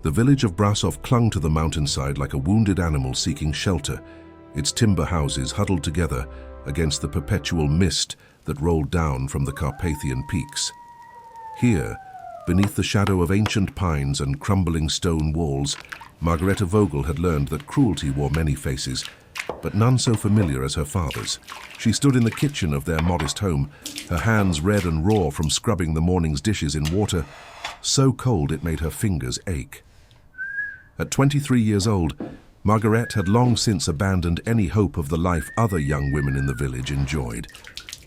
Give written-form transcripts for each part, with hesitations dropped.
The village of Brasov clung to the mountainside like a wounded animal seeking shelter, its timber houses huddled together against the perpetual mist that rolled down from the Carpathian peaks. Here, beneath the shadow of ancient pines and crumbling stone walls, Margarethe Vogel had learned that cruelty wore many faces, but none so familiar as her father's. She stood in the kitchen of their modest home, her hands red and raw from scrubbing the morning's dishes in water, so cold it made her fingers ache. At 23 years old, Margarethe had long since abandoned any hope of the life other young women in the village enjoyed.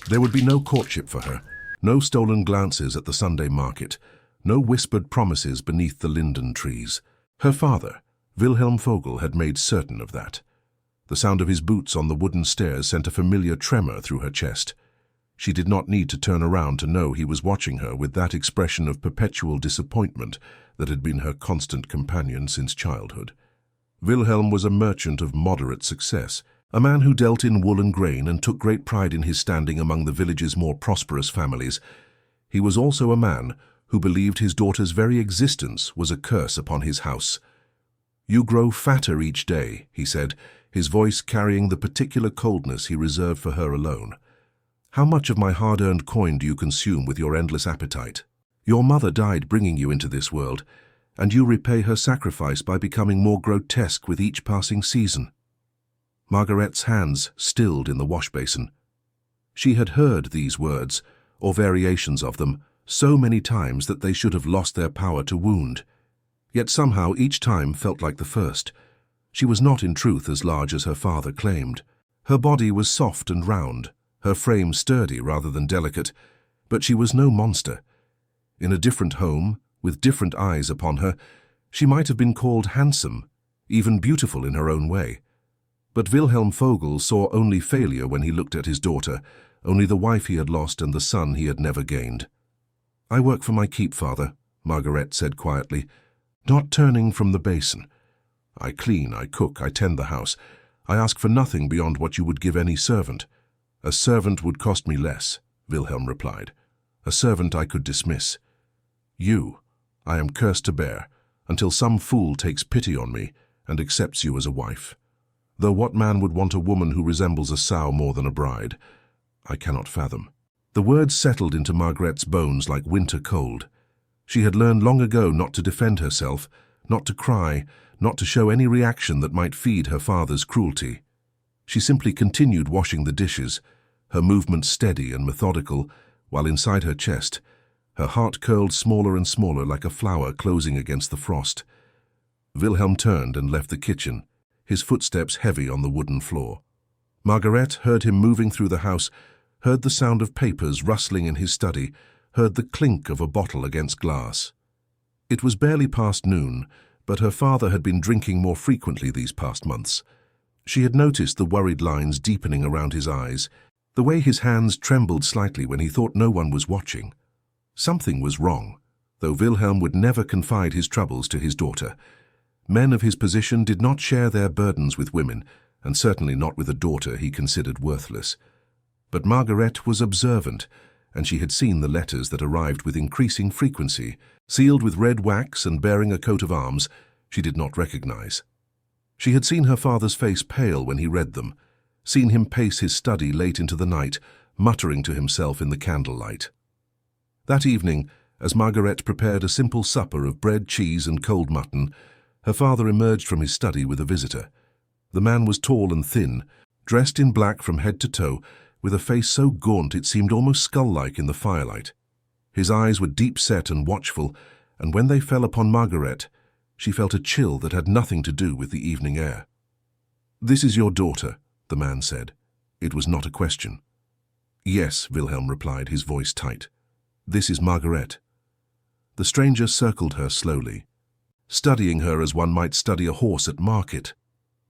There would be no courtship for her, no stolen glances at the Sunday market, no whispered promises beneath the linden trees. Her father, Wilhelm Vogel, had made certain of that. The sound of his boots on the wooden stairs sent a familiar tremor through her chest. She did not need to turn around to know he was watching her with that expression of perpetual disappointment that had been her constant companion since childhood. Wilhelm was a merchant of moderate success, a man who dealt in wool and grain and took great pride in his standing among the village's more prosperous families. He was also a man who believed his daughter's very existence was a curse upon his house. "You grow fatter each day," he said, his voice carrying the particular coldness he reserved for her alone. "How much of my hard-earned coin do you consume with your endless appetite? Your mother died bringing you into this world, and you repay her sacrifice by becoming more grotesque with each passing season." Margarette's hands stilled in the wash-basin. She had heard these words, or variations of them, so many times that they should have lost their power to wound. Yet somehow each time felt like the first. She was not in truth as large as her father claimed. Her body was soft and round, her frame sturdy rather than delicate, but she was no monster. In a different home, with different eyes upon her, she might have been called handsome, even beautiful in her own way. But Wilhelm Vogel saw only failure when he looked at his daughter, only the wife he had lost and the son he had never gained. "I work for my keep, father," Margarethe said quietly, not turning from the basin. "I clean, I cook, I tend the house. I ask for nothing beyond what you would give any servant." "A servant would cost me less," Wilhelm replied. "A servant I could dismiss. You, I am cursed to bear, until some fool takes pity on me and accepts you as a wife. Though what man would want a woman who resembles a sow more than a bride? I cannot fathom." The words settled into Margarette's bones like winter cold. She had learned long ago not to defend herself, not to cry, not to show any reaction that might feed her father's cruelty. She simply continued washing the dishes, her movements steady and methodical, while inside her chest, her heart curled smaller and smaller like a flower closing against the frost. Wilhelm turned and left the kitchen, his footsteps heavy on the wooden floor. Margarethe heard him moving through the house, heard the sound of papers rustling in his study, heard the clink of a bottle against glass. It was barely past noon, but her father had been drinking more frequently these past months. She had noticed the worried lines deepening around his eyes, the way his hands trembled slightly when he thought no one was watching. Something was wrong, though Wilhelm would never confide his troubles to his daughter. Men of his position did not share their burdens with women, and certainly not with a daughter he considered worthless. But Margarethe was observant, and she had seen the letters that arrived with increasing frequency, sealed with red wax and bearing a coat of arms she did not recognize. She had seen her father's face pale when he read them, seen him pace his study late into the night, muttering to himself in the candlelight. That evening, as Margarethe prepared a simple supper of bread, cheese, and cold mutton, her father emerged from his study with a visitor. The man was tall and thin, dressed in black from head to toe, with a face so gaunt it seemed almost skull-like in the firelight. His eyes were deep-set and watchful, and when they fell upon Margarethe, she felt a chill that had nothing to do with the evening air. "This is your daughter," the man said. It was not a question. "Yes," Wilhelm replied, his voice tight. "This is Margarethe." The stranger circled her slowly, studying her as one might study a horse at market.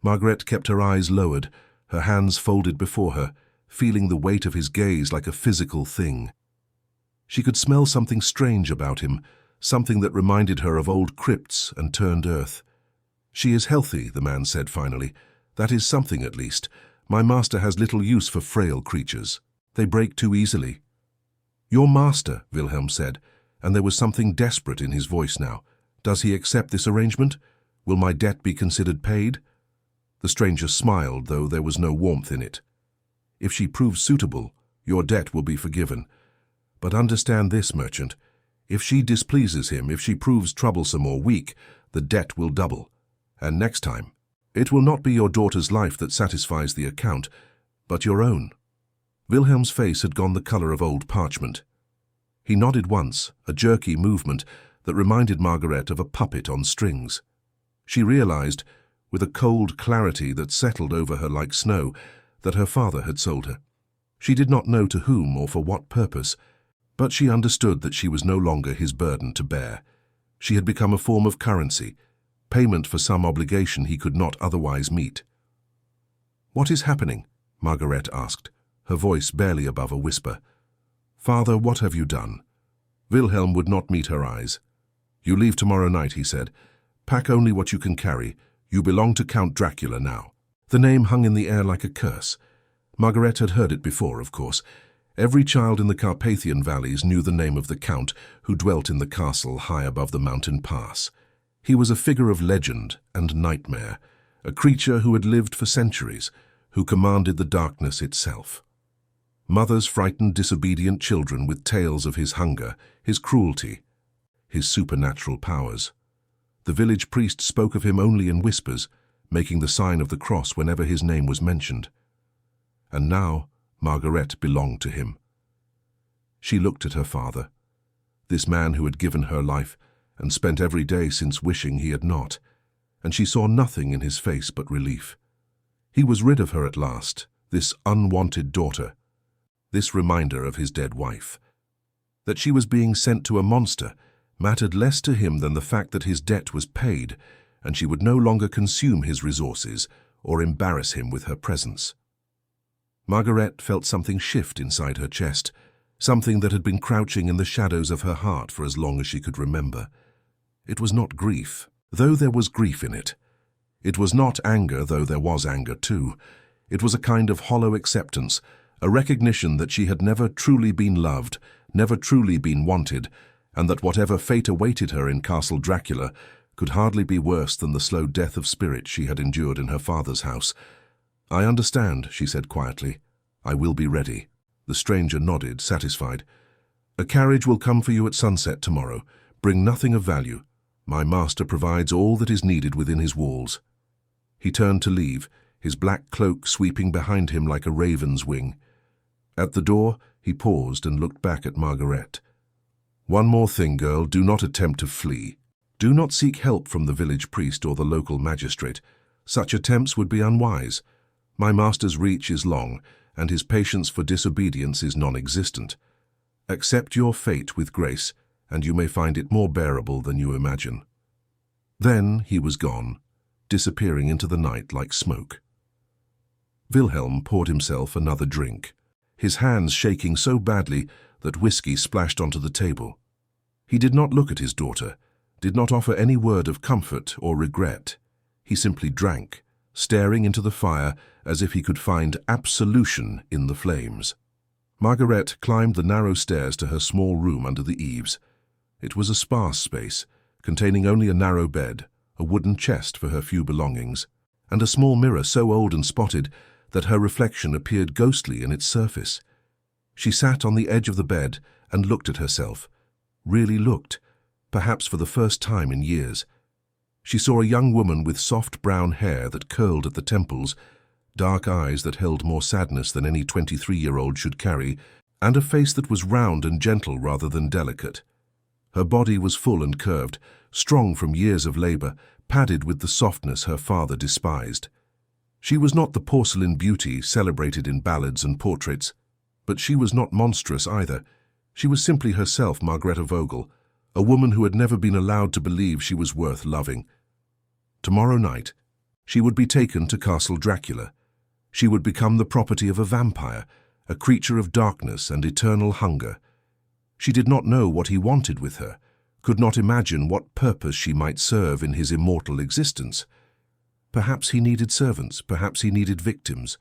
Margarethe kept her eyes lowered, her hands folded before her, feeling the weight of his gaze like a physical thing. She could smell something strange about him, something that reminded her of old crypts and turned earth. "She is healthy," the man said finally. "That is something at least. My master has little use for frail creatures. They break too easily." "Your master," Wilhelm said, and there was something desperate in his voice now, Does he accept this arrangement? Will my debt be considered paid? The stranger smiled, though there was no warmth in it. If she proves suitable, your debt will be forgiven. But understand this, merchant. If she displeases him, if she proves troublesome or weak, the debt will double. And next time, it will not be your daughter's life that satisfies the account, but your own. Wilhelm's face had gone the color of old parchment. He nodded once, a jerky movement that reminded Margarethe of a puppet on strings. She realized, with a cold clarity that settled over her like snow, that her father had sold her. She did not know to whom or for what purpose, but she understood that she was no longer his burden to bear. She had become a form of currency, payment for some obligation he could not otherwise meet. "What is happening?" Margarethe asked, her voice barely above a whisper. "Father, what have you done?" Wilhelm would not meet her eyes. "You leave tomorrow night," he said. "Pack only what you can carry. You belong to Count Dracula now." The name hung in the air like a curse. Margarethe had heard it before, of course. Every child in the Carpathian valleys knew the name of the Count who dwelt in the castle high above the mountain pass. He was a figure of legend and nightmare, a creature who had lived for centuries, who commanded the darkness itself. Mothers frightened disobedient children with tales of his hunger, his cruelty, his supernatural powers. The village priest spoke of him only in whispers, making the sign of the cross whenever his name was mentioned. And now Margarethe belonged to him. She looked at her father, this man who had given her life and spent every day since wishing he had not, and she saw nothing in his face but relief. He was rid of her at last, this unwanted daughter, this reminder of his dead wife. That she was being sent to a monster mattered less to him than the fact that his debt was paid, and she would no longer consume his resources or embarrass him with her presence. Margarethe felt something shift inside her chest, something that had been crouching in the shadows of her heart for as long as she could remember. It was not grief, though there was grief in it. It was not anger, though there was anger too. It was a kind of hollow acceptance, a recognition that she had never truly been loved, never truly been wanted, and that whatever fate awaited her in Castle Dracula could hardly be worse than the slow death of spirit she had endured in her father's house. "I understand," she said quietly. "I will be ready." The stranger nodded, satisfied. "A carriage will come for you at sunset tomorrow. Bring nothing of value. My master provides all that is needed within his walls." He turned to leave, his black cloak sweeping behind him like a raven's wing. At the door, he paused and looked back at Margarethe. "One more thing, girl, do not attempt to flee. Do not seek help from the village priest or the local magistrate. Such attempts would be unwise. My master's reach is long, and his patience for disobedience is non-existent. Accept your fate with grace, and you may find it more bearable than you imagine." Then he was gone, disappearing into the night like smoke. Wilhelm poured himself another drink, his hands shaking so badly that whiskey splashed onto the table. He did not look at his daughter, did not offer any word of comfort or regret. He simply drank, staring into the fire as if he could find absolution in the flames. Margarethe climbed the narrow stairs to her small room under the eaves. It was a sparse space, containing only a narrow bed, a wooden chest for her few belongings, and a small mirror so old and spotted that her reflection appeared ghostly in its surface. She sat on the edge of the bed and looked at herself, really looked, perhaps for the first time in years. She saw a young woman with soft brown hair that curled at the temples, dark eyes that held more sadness than any 23-year-old should carry, and a face that was round and gentle rather than delicate. Her body was full and curved, strong from years of labor, padded with the softness her father despised. She was not the porcelain beauty celebrated in ballads and portraits, but she was not monstrous either. She was simply herself, Margarethe Vogel, a woman who had never been allowed to believe she was worth loving. Tomorrow night, she would be taken to Castle Dracula. She would become the property of a vampire, a creature of darkness and eternal hunger. She did not know what he wanted with her, could not imagine what purpose she might serve in his immortal existence. Perhaps he needed servants, perhaps he needed victims,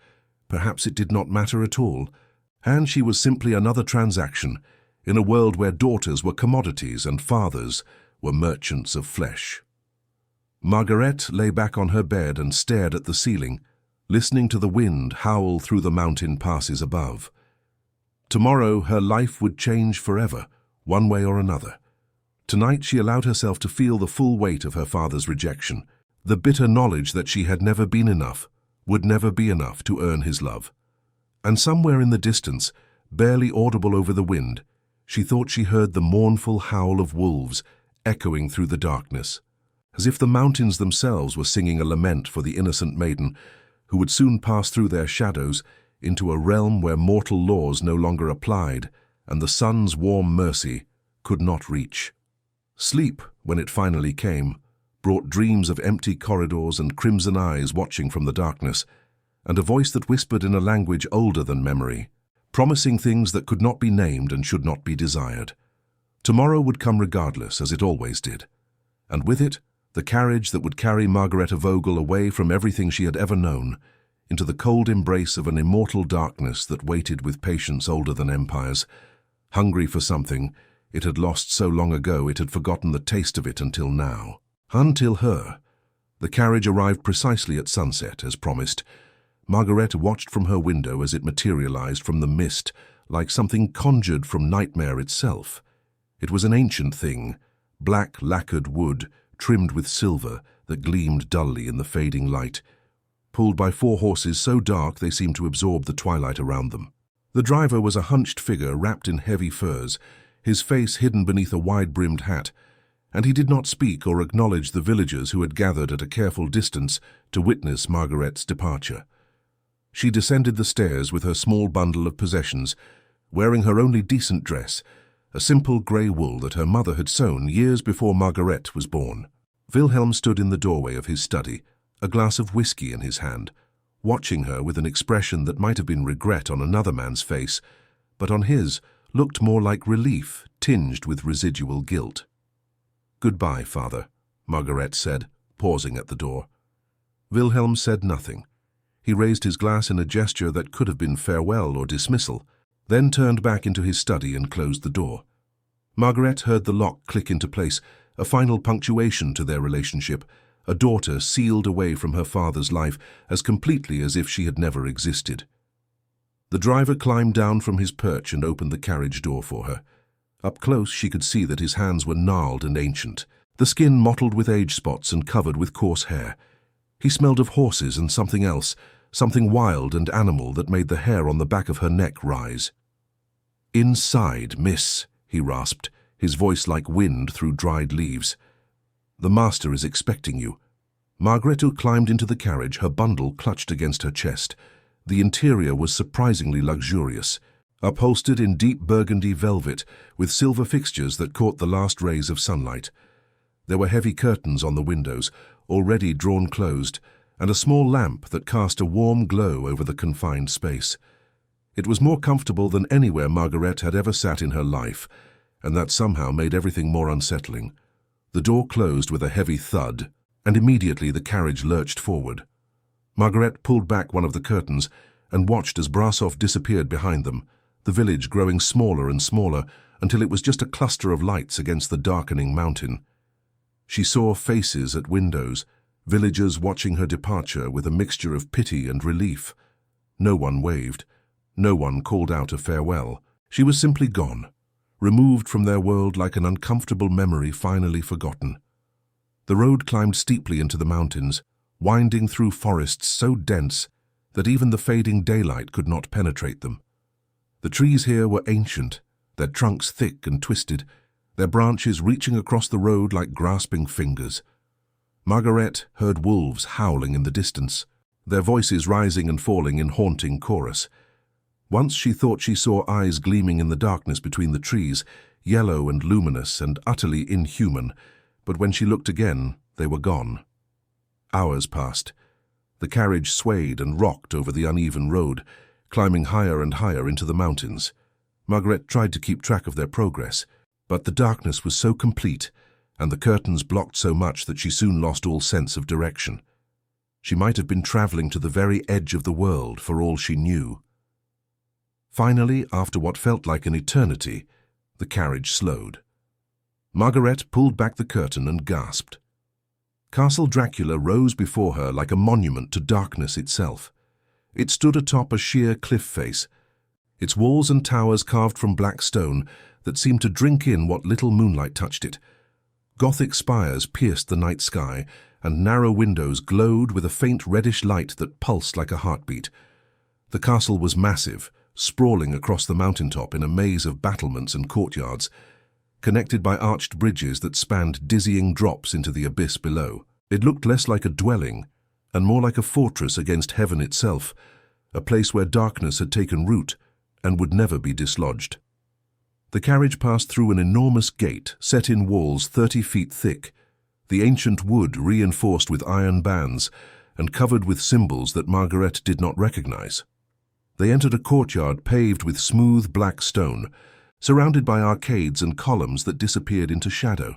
perhaps it did not matter at all, and she was simply another transaction in a world where daughters were commodities and fathers were merchants of flesh. Margarethe lay back on her bed and stared at the ceiling, listening to the wind howl through the mountain passes above. Tomorrow her life would change forever, one way or another. Tonight she allowed herself to feel the full weight of her father's rejection, the bitter knowledge that she had never been enough, would never be enough to earn his love. And somewhere in the distance, barely audible over the wind, she thought she heard the mournful howl of wolves echoing through the darkness, as if the mountains themselves were singing a lament for the innocent maiden who would soon pass through their shadows into a realm where mortal laws no longer applied and the sun's warm mercy could not reach. Sleep, when it finally came, brought dreams of empty corridors and crimson eyes watching from the darkness, and a voice that whispered in a language older than memory, promising things that could not be named and should not be desired. Tomorrow would come regardless, as it always did, and with it, the carriage that would carry Margarethe Vogel away from everything she had ever known, into the cold embrace of an immortal darkness that waited with patience older than empires. Hungry for something it had lost so long ago it had forgotten the taste of it until now. Until her. The carriage arrived precisely at sunset, as promised. Margarethe watched from her window as it materialized from the mist, like something conjured from nightmare itself. It was an ancient thing, black lacquered wood, trimmed with silver, that gleamed dully in the fading light, pulled by 4 horses so dark they seemed to absorb the twilight around them. The driver was a hunched figure wrapped in heavy furs, his face hidden beneath a wide-brimmed hat, and he did not speak or acknowledge the villagers who had gathered at a careful distance to witness Margarethe's departure. She descended the stairs with her small bundle of possessions, wearing her only decent dress, a simple grey wool that her mother had sewn years before Margarethe was born. Wilhelm stood in the doorway of his study, a glass of whiskey in his hand, watching her with an expression that might have been regret on another man's face, but on his looked more like relief, tinged with residual guilt. "Goodbye, father," Margarethe said, pausing at the door. Wilhelm said nothing. He raised his glass in a gesture that could have been farewell or dismissal, then turned back into his study and closed the door. Margarethe heard the lock click into place, a final punctuation to their relationship, a daughter sealed away from her father's life as completely as if she had never existed. The driver climbed down from his perch and opened the carriage door for her. Up close she could see that his hands were gnarled and ancient, the skin mottled with age spots and covered with coarse hair. He smelled of horses and something else, something wild and animal that made the hair on the back of her neck rise. "Inside, miss," he rasped, his voice like wind through dried leaves. "The master is expecting you." Margarethe climbed into the carriage, her bundle clutched against her chest. The interior was surprisingly luxurious, upholstered in deep burgundy velvet with silver fixtures that caught the last rays of sunlight. There were heavy curtains on the windows, already drawn closed, and a small lamp that cast a warm glow over the confined space. It was more comfortable than anywhere Margarethe had ever sat in her life, and that somehow made everything more unsettling. The door closed with a heavy thud, and immediately the carriage lurched forward. Margarethe pulled back one of the curtains and watched as Brasov disappeared behind them, the village growing smaller and smaller until it was just a cluster of lights against the darkening mountain. She saw faces at windows, villagers watching her departure with a mixture of pity and relief. No one waved. No one called out a farewell. She was simply gone, removed from their world like an uncomfortable memory finally forgotten. The road climbed steeply into the mountains, winding through forests so dense that even the fading daylight could not penetrate them. The trees here were ancient, their trunks thick and twisted, their branches reaching across the road like grasping fingers. Margarethe heard wolves howling in the distance, their voices rising and falling in haunting chorus. Once she thought she saw eyes gleaming in the darkness between the trees, yellow and luminous and utterly inhuman, but when she looked again, they were gone. Hours passed. The carriage swayed and rocked over the uneven road, climbing higher and higher into the mountains. Margarethe tried to keep track of their progress, but the darkness was so complete, and the curtains blocked so much that she soon lost all sense of direction. She might have been traveling to the very edge of the world for all she knew. Finally, after what felt like an eternity, the carriage slowed. Margarethe pulled back the curtain and gasped. Castle Dracula rose before her like a monument to darkness itself. It stood atop a sheer cliff face, its walls and towers carved from black stone that seemed to drink in what little moonlight touched it. Gothic spires pierced the night sky, and narrow windows glowed with a faint reddish light that pulsed like a heartbeat. The castle was massive, sprawling across the mountaintop in a maze of battlements and courtyards, connected by arched bridges that spanned dizzying drops into the abyss below. It looked less like a dwelling, and more like a fortress against heaven itself, a place where darkness had taken root and would never be dislodged. The carriage passed through an enormous gate set in walls 30 feet thick, the ancient wood reinforced with iron bands and covered with symbols that Margarethe did not recognize. They entered a courtyard paved with smooth black stone, surrounded by arcades and columns that disappeared into shadow.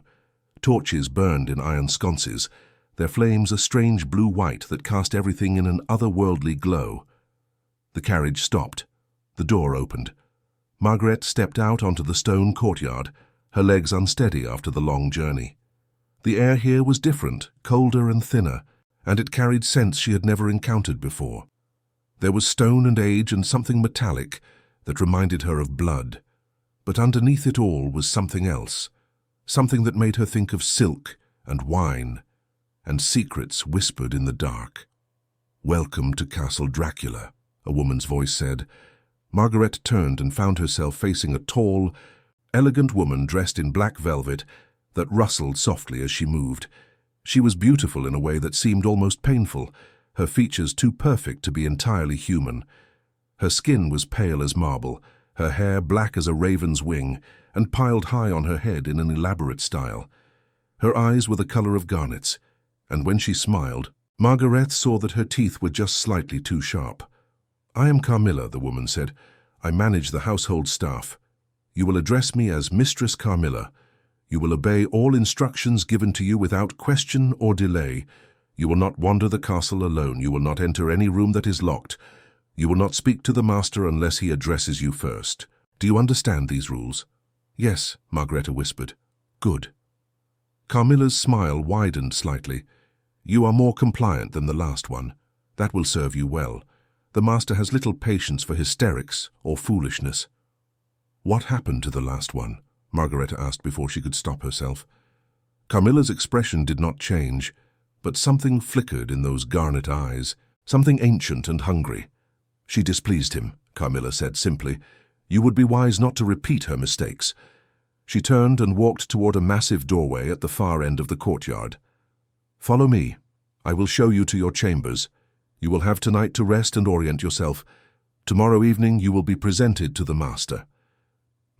Torches burned in iron sconces, their flames a strange blue-white that cast everything in an otherworldly glow. The carriage stopped. The door opened. Margarethe stepped out onto the stone courtyard, her legs unsteady after the long journey. The air here was different, colder and thinner, and it carried scents she had never encountered before. There was stone and age and something metallic that reminded her of blood. But underneath it all was something else, something that made her think of silk and wine, and secrets whispered in the dark. "Welcome to Castle Dracula," a woman's voice said. Margarethe turned and found herself facing a tall, elegant woman dressed in black velvet that rustled softly as she moved. She was beautiful in a way that seemed almost painful, her features too perfect to be entirely human. Her skin was pale as marble, her hair black as a raven's wing, and piled high on her head in an elaborate style. Her eyes were the color of garnets, and when she smiled, Margarethe saw that her teeth were just slightly too sharp. "I am Carmilla," the woman said. "I manage the household staff. You will address me as Mistress Carmilla. You will obey all instructions given to you without question or delay. You will not wander the castle alone. You will not enter any room that is locked. You will not speak to the master unless he addresses you first. Do you understand these rules?" "Yes," Margarethe whispered. "Good." Carmilla's smile widened slightly. "You are more compliant than the last one. That will serve you well. The master has little patience for hysterics or foolishness." "What happened to the last one?" Margarethe asked before she could stop herself. Carmilla's expression did not change, but something flickered in those garnet eyes, something ancient and hungry. "She displeased him," Carmilla said simply. "You would be wise not to repeat her mistakes." She turned and walked toward a massive doorway at the far end of the courtyard. "Follow me. I will show you to your chambers. You will have tonight to rest and orient yourself. Tomorrow evening you will be presented to the master."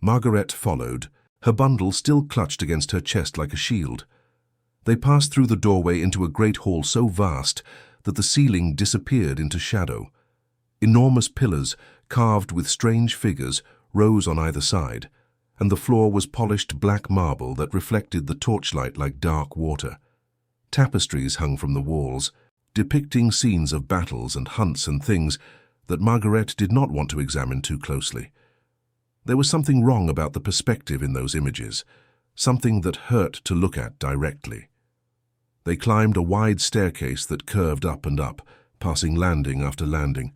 Margarethe followed, her bundle still clutched against her chest like a shield. They passed through the doorway into a great hall so vast that the ceiling disappeared into shadow. Enormous pillars, carved with strange figures, rose on either side, and the floor was polished black marble that reflected the torchlight like dark water. Tapestries hung from the walls, depicting scenes of battles and hunts and things that Margarethe did not want to examine too closely. There was something wrong about the perspective in those images, something that hurt to look at directly. They climbed a wide staircase that curved up and up, passing landing after landing.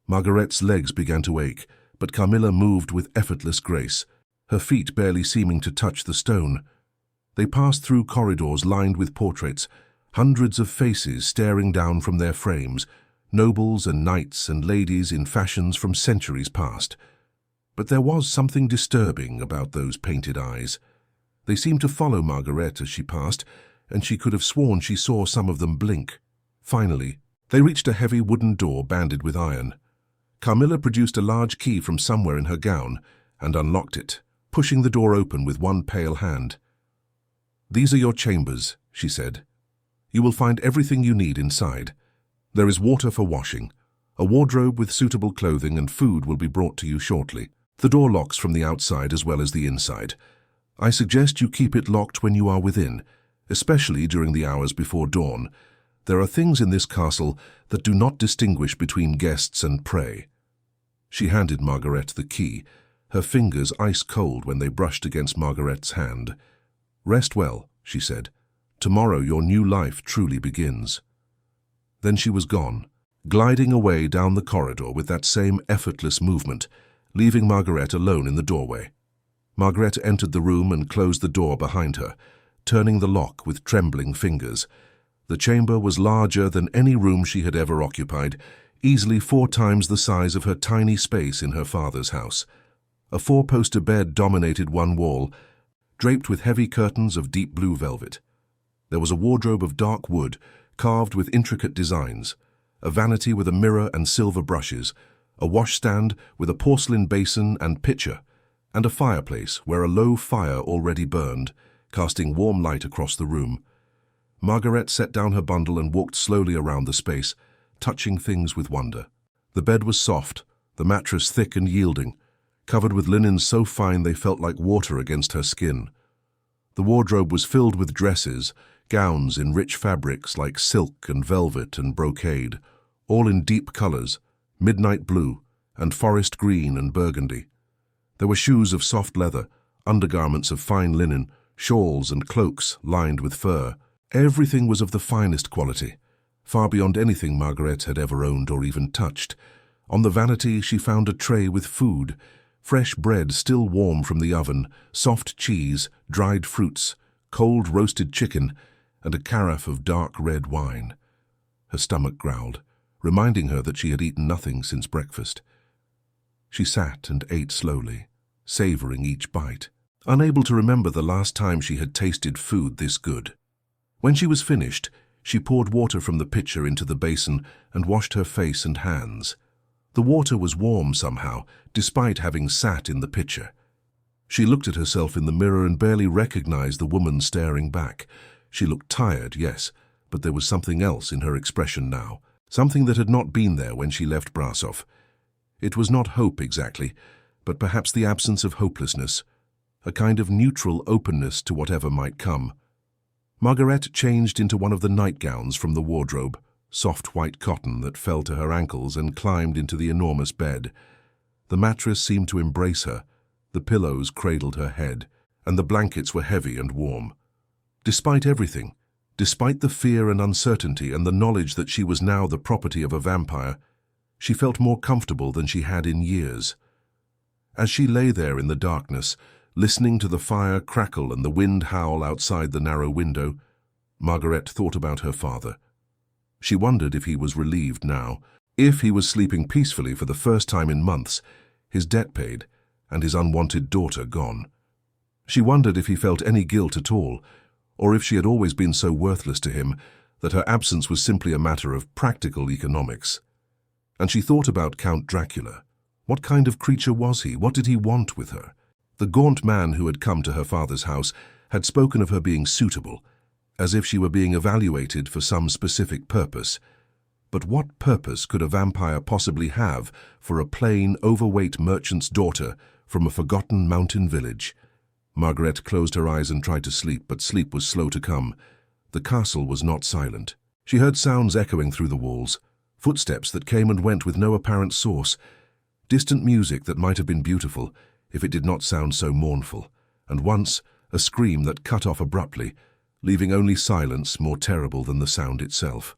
Margarethe's legs began to ache, but Carmilla moved with effortless grace, her feet barely seeming to touch the stone. They passed through corridors lined with portraits, hundreds of faces staring down from their frames, nobles and knights and ladies in fashions from centuries past. But there was something disturbing about those painted eyes. They seemed to follow Margarethe as she passed, and she could have sworn she saw some of them blink. Finally, they reached a heavy wooden door banded with iron. Carmilla produced a large key from somewhere in her gown and unlocked it, pushing the door open with one pale hand. "These are your chambers," she said. "You will find everything you need inside. There is water for washing. A wardrobe with suitable clothing and food will be brought to you shortly. The door locks from the outside as well as the inside. I suggest you keep it locked when you are within, especially during the hours before dawn. There are things in this castle that do not distinguish between guests and prey." She handed Margarethe the key, her fingers ice-cold when they brushed against Margarethe's hand. "Rest well," she said. "Tomorrow your new life truly begins." Then she was gone, gliding away down the corridor with that same effortless movement, leaving Margarethe alone in the doorway. Margarethe entered the room and closed the door behind her, turning the lock with trembling fingers. The chamber was larger than any room she had ever occupied, easily 4 times the size of her tiny space in her father's house. A 4-poster bed dominated one wall, draped with heavy curtains of deep blue velvet. There was a wardrobe of dark wood, carved with intricate designs, a vanity with a mirror and silver brushes, a washstand with a porcelain basin and pitcher, and a fireplace where a low fire already burned, casting warm light across the room. Margarethe set down her bundle and walked slowly around the space, touching things with wonder. The bed was soft, the mattress thick and yielding, covered with linens so fine they felt like water against her skin. The wardrobe was filled with dresses, gowns in rich fabrics like silk and velvet and brocade, all in deep colors, midnight blue and forest green and burgundy. There were shoes of soft leather, undergarments of fine linen, shawls and cloaks lined with fur. Everything was of the finest quality, far beyond anything Margarethe had ever owned or even touched. On the vanity she found a tray with food, fresh bread still warm from the oven, soft cheese, dried fruits, cold roasted chicken, and a carafe of dark red wine. Her stomach growled, reminding her that she had eaten nothing since breakfast. She sat and ate slowly, savoring each bite, unable to remember the last time she had tasted food this good. When she was finished, she poured water from the pitcher into the basin and washed her face and hands. The water was warm somehow, despite having sat in the pitcher. She looked at herself in the mirror and barely recognized the woman staring back. She looked tired, yes, but there was something else in her expression now, something that had not been there when she left Brasov. It was not hope exactly, but perhaps the absence of hopelessness, a kind of neutral openness to whatever might come. Margarethe changed into one of the nightgowns from the wardrobe, soft white cotton that fell to her ankles, and climbed into the enormous bed. The mattress seemed to embrace her, the pillows cradled her head, and the blankets were heavy and warm. Despite everything, despite the fear and uncertainty and the knowledge that she was now the property of a vampire, she felt more comfortable than she had in years. As she lay there in the darkness, listening to the fire crackle and the wind howl outside the narrow window, Margarethe thought about her father. She wondered if he was relieved now, if he was sleeping peacefully for the first time in months, his debt paid and his unwanted daughter gone. She wondered if he felt any guilt at all, or if she had always been so worthless to him that her absence was simply a matter of practical economics. And she thought about Count Dracula. What kind of creature was he? What did he want with her? The gaunt man who had come to her father's house had spoken of her being suitable, as if she were being evaluated for some specific purpose. But what purpose could a vampire possibly have for a plain, overweight merchant's daughter from a forgotten mountain village? Margarethe closed her eyes and tried to sleep, but sleep was slow to come. The castle was not silent. She heard sounds echoing through the walls, footsteps that came and went with no apparent source, distant music that might have been beautiful if it did not sound so mournful, and once a scream that cut off abruptly, leaving only silence more terrible than the sound itself.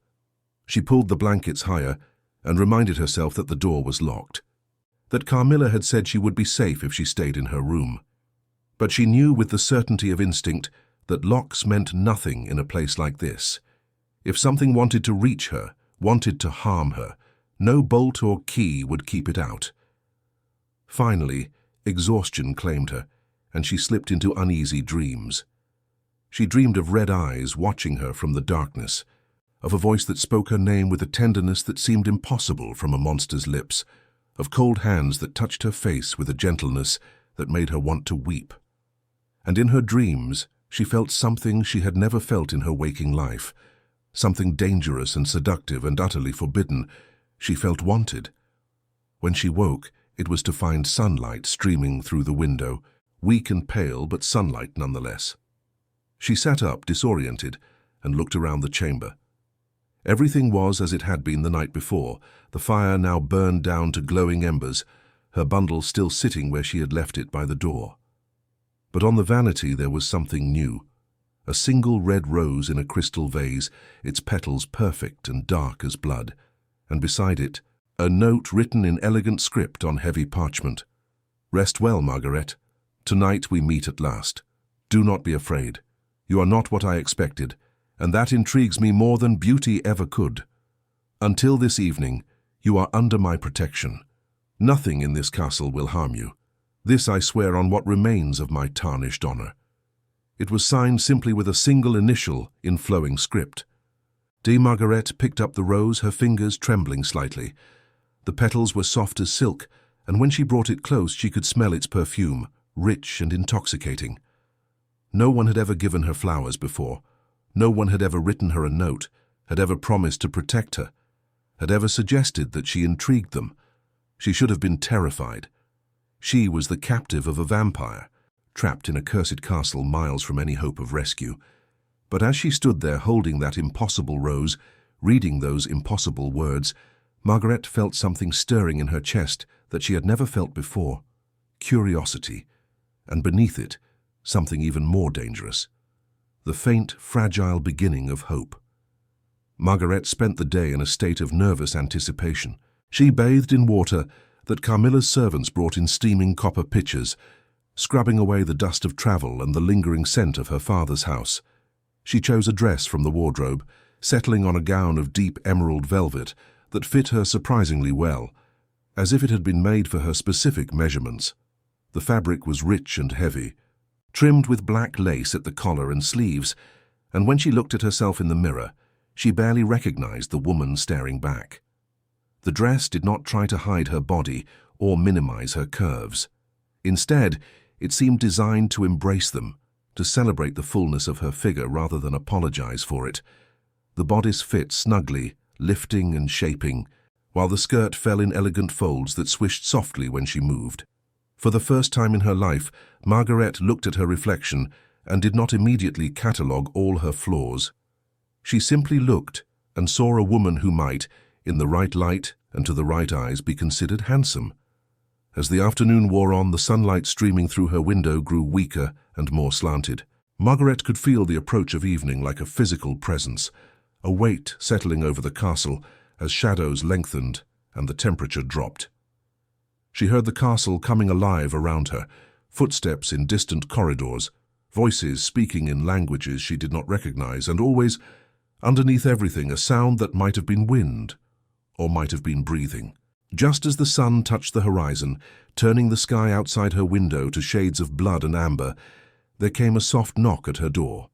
She pulled the blankets higher and reminded herself that the door was locked, that Carmilla had said she would be safe if she stayed in her room. But she knew with the certainty of instinct that locks meant nothing in a place like this. If something wanted to reach her, wanted to harm her, no bolt or key would keep it out. Finally, exhaustion claimed her, and she slipped into uneasy dreams. She dreamed of red eyes watching her from the darkness, of a voice that spoke her name with a tenderness that seemed impossible from a monster's lips, of cold hands that touched her face with a gentleness that made her want to weep. And in her dreams, she felt something she had never felt in her waking life, something dangerous and seductive and utterly forbidden. She felt wanted. When she woke, it was to find sunlight streaming through the window, weak and pale, but sunlight nonetheless. She sat up, disoriented, and looked around the chamber. Everything was as it had been the night before, the fire now burned down to glowing embers, her bundle still sitting where she had left it by the door. But on the vanity there was something new, a single red rose in a crystal vase, its petals perfect and dark as blood, and beside it, a note written in elegant script on heavy parchment. "Rest well, Margarethe. Tonight we meet at last. Do not be afraid. You are not what I expected, and that intrigues me more than beauty ever could. Until this evening, you are under my protection. Nothing in this castle will harm you. This I swear on what remains of my tarnished honor." It was signed simply with a single initial in flowing script. Margarethe picked up the rose, her fingers trembling slightly. The petals were soft as silk, and when she brought it close she could smell its perfume, rich and intoxicating. No one had ever given her flowers before. No one had ever written her a note, had ever promised to protect her, had ever suggested that she intrigued them. She should have been terrified. She was the captive of a vampire, trapped in a cursed castle miles from any hope of rescue. But as she stood there holding that impossible rose, reading those impossible words, Margarethe felt something stirring in her chest that she had never felt before: curiosity, and beneath it, something even more dangerous: the faint, fragile beginning of hope. Margarethe spent the day in a state of nervous anticipation. She bathed in water that Carmilla's servants brought in steaming copper pitchers, scrubbing away the dust of travel and the lingering scent of her father's house. She chose a dress from the wardrobe, settling on a gown of deep emerald velvet that fit her surprisingly well, as if it had been made for her specific measurements. The fabric was rich and heavy, trimmed with black lace at the collar and sleeves, and when she looked at herself in the mirror, she barely recognized the woman staring back. The dress did not try to hide her body or minimize her curves. Instead, it seemed designed to embrace them, to celebrate the fullness of her figure rather than apologize for it. The bodice fit snugly, lifting and shaping, while the skirt fell in elegant folds that swished softly when she moved. For the first time in her life, Margarethe looked at her reflection and did not immediately catalogue all her flaws. She simply looked and saw a woman who might, in the right light and to the right eyes, be considered handsome. As the afternoon wore on, the sunlight streaming through her window grew weaker and more slanted. Margarethe could feel the approach of evening like a physical presence, a weight settling over the castle as shadows lengthened and the temperature dropped. She heard the castle coming alive around her, footsteps in distant corridors, voices speaking in languages she did not recognize, and always, underneath everything, a sound that might have been wind or might have been breathing. Just as the sun touched the horizon, turning the sky outside her window to shades of blood and amber, there came a soft knock at her door.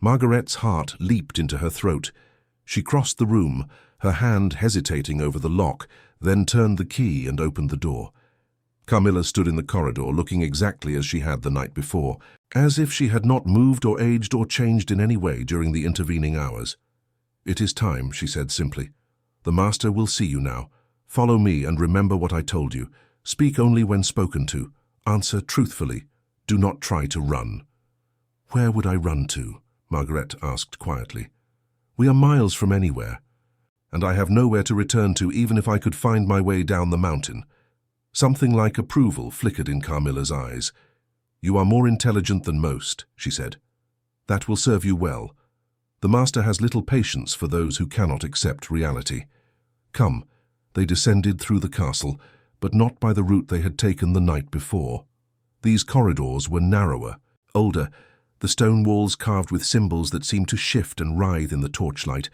Margarethe's heart leaped into her throat. She crossed the room, her hand hesitating over the lock, then turned the key and opened the door. Carmilla stood in the corridor, looking exactly as she had the night before, as if she had not moved or aged or changed in any way during the intervening hours. "It is time," she said simply. "The master will see you now. Follow me and remember what I told you. Speak only when spoken to. Answer truthfully. Do not try to run." "Where would I run to?" Margarethe asked quietly. "We are miles from anywhere, and I have nowhere to return to even if I could find my way down the mountain." Something like approval flickered in Carmilla's eyes. "You are more intelligent than most," she said. "That will serve you well. The master has little patience for those who cannot accept reality. Come." They descended through the castle, but not by the route they had taken the night before. These corridors were narrower, older, the stone walls carved with symbols that seemed to shift and writhe in the torchlight.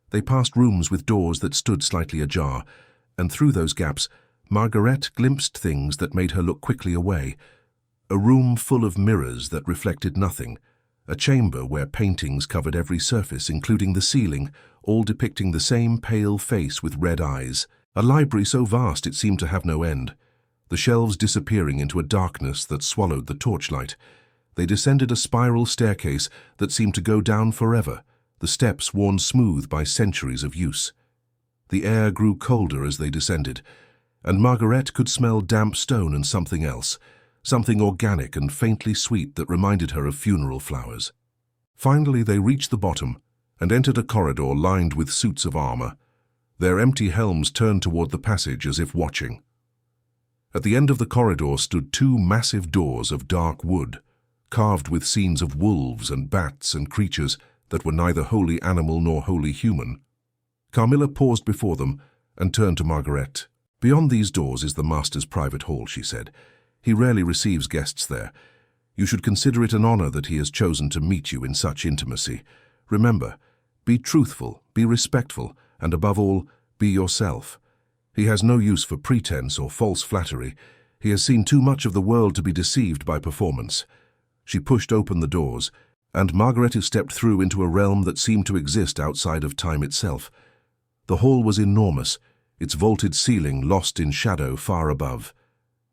They passed rooms with doors that stood slightly ajar, and through those gaps, Margarethe glimpsed things that made her look quickly away. A room full of mirrors that reflected nothing, a chamber where paintings covered every surface, including the ceiling, all depicting the same pale face with red eyes. A library so vast it seemed to have no end, the shelves disappearing into a darkness that swallowed the torchlight. They descended a spiral staircase that seemed to go down forever, the steps worn smooth by centuries of use. The air grew colder as they descended, and Margarethe could smell damp stone and something else, something organic and faintly sweet that reminded her of funeral flowers. Finally they reached the bottom and entered a corridor lined with suits of armor, their empty helms turned toward the passage as if watching. At the end of the corridor stood two massive doors of dark wood, carved with scenes of wolves and bats and creatures that were neither wholly animal nor wholly human. Carmilla paused before them and turned to Margarethe. "Beyond these doors is the master's private hall," she said. "He rarely receives guests there. You should consider it an honor that he has chosen to meet you in such intimacy. Remember, be truthful, be respectful, and above all, be yourself. He has no use for pretense or false flattery. He has seen too much of the world to be deceived by performance." She pushed open the doors, and Margarethe stepped through into a realm that seemed to exist outside of time itself. The hall was enormous, its vaulted ceiling lost in shadow far above.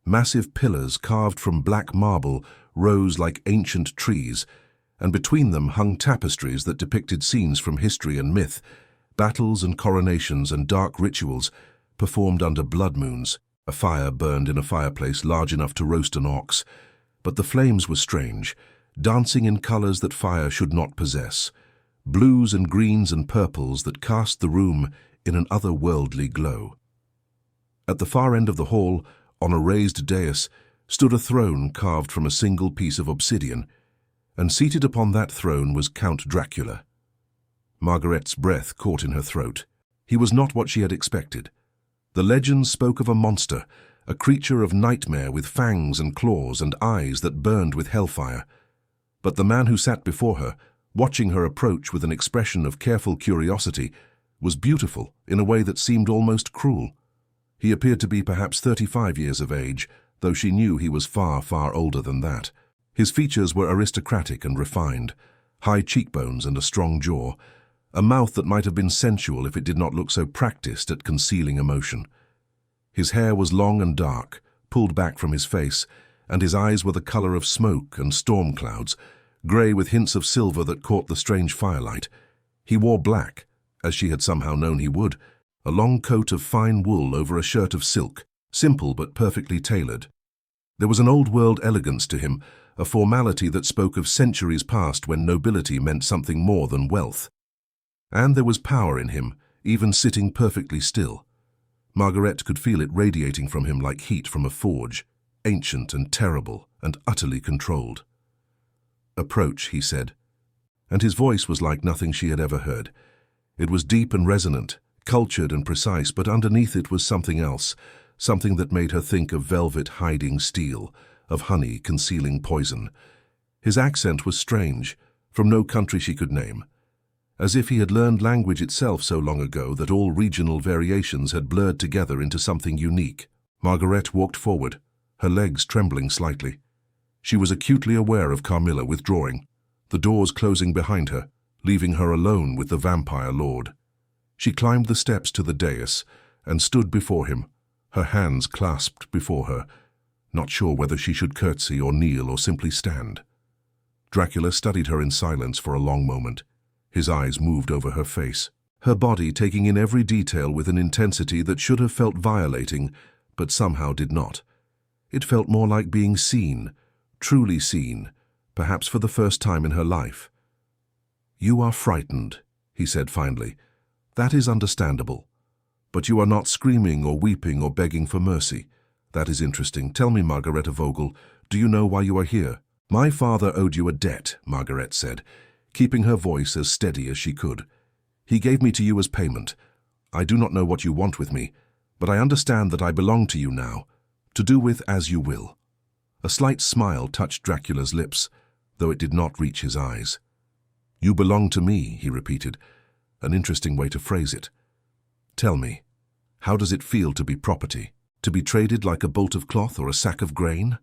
Massive pillars carved from black marble rose like ancient trees, and between them hung tapestries that depicted scenes from history and myth, battles and coronations and dark rituals performed under blood moons. A fire burned in a fireplace large enough to roast an ox, but the flames were strange, dancing in colors that fire should not possess, blues and greens and purples that cast the room in an otherworldly glow. At the far end of the hall, on a raised dais, stood a throne carved from a single piece of obsidian, and seated upon that throne was Count Dracula. Margarethe's breath caught in her throat. He was not what she had expected. The legends spoke of a monster, a creature of nightmare with fangs and claws and eyes that burned with hellfire. But the man who sat before her, watching her approach with an expression of careful curiosity, was beautiful in a way that seemed almost cruel. He appeared to be perhaps 35 years of age, though she knew he was far, far older than that. His features were aristocratic and refined, high cheekbones and a strong jaw, a mouth that might have been sensual if it did not look so practiced at concealing emotion. His hair was long and dark, pulled back from his face, and his eyes were the color of smoke and storm clouds, grey with hints of silver that caught the strange firelight. He wore black, as she had somehow known he would, a long coat of fine wool over a shirt of silk, simple but perfectly tailored. There was an old-world elegance to him, a formality that spoke of centuries past when nobility meant something more than wealth. And there was power in him, even sitting perfectly still. Margarethe could feel it radiating from him like heat from a forge, ancient and terrible and utterly controlled. "Approach," he said, and his voice was like nothing she had ever heard. It was deep and resonant, cultured and precise, but underneath it was something else, something that made her think of velvet hiding steel, of honey concealing poison. His accent was strange, from no country she could name, as if he had learned language itself so long ago that all regional variations had blurred together into something unique. Margarethe walked forward, her legs trembling slightly. She was acutely aware of Carmilla withdrawing, the doors closing behind her, leaving her alone with the vampire lord. She climbed the steps to the dais and stood before him, her hands clasped before her, not sure whether she should curtsy or kneel or simply stand. Dracula studied her in silence for a long moment. His eyes moved over her face, her body taking in every detail with an intensity that should have felt violating, but somehow did not. It felt more like being seen, truly seen, perhaps for the first time in her life. "You are frightened," he said finally. "That is understandable. But you are not screaming or weeping or begging for mercy. That is interesting. Tell me, Margarethe Vogel, do you know why you are here?" "My father owed you a debt," Margarethe said, keeping her voice as steady as she could. "He gave me to you as payment. I do not know what you want with me, but I understand that I belong to you now, to do with as you will." A slight smile touched Dracula's lips, though it did not reach his eyes. "You belong to me," he repeated, an interesting way to phrase it. "Tell me, how does it feel to be property, to be traded like a bolt of cloth or a sack of grain?"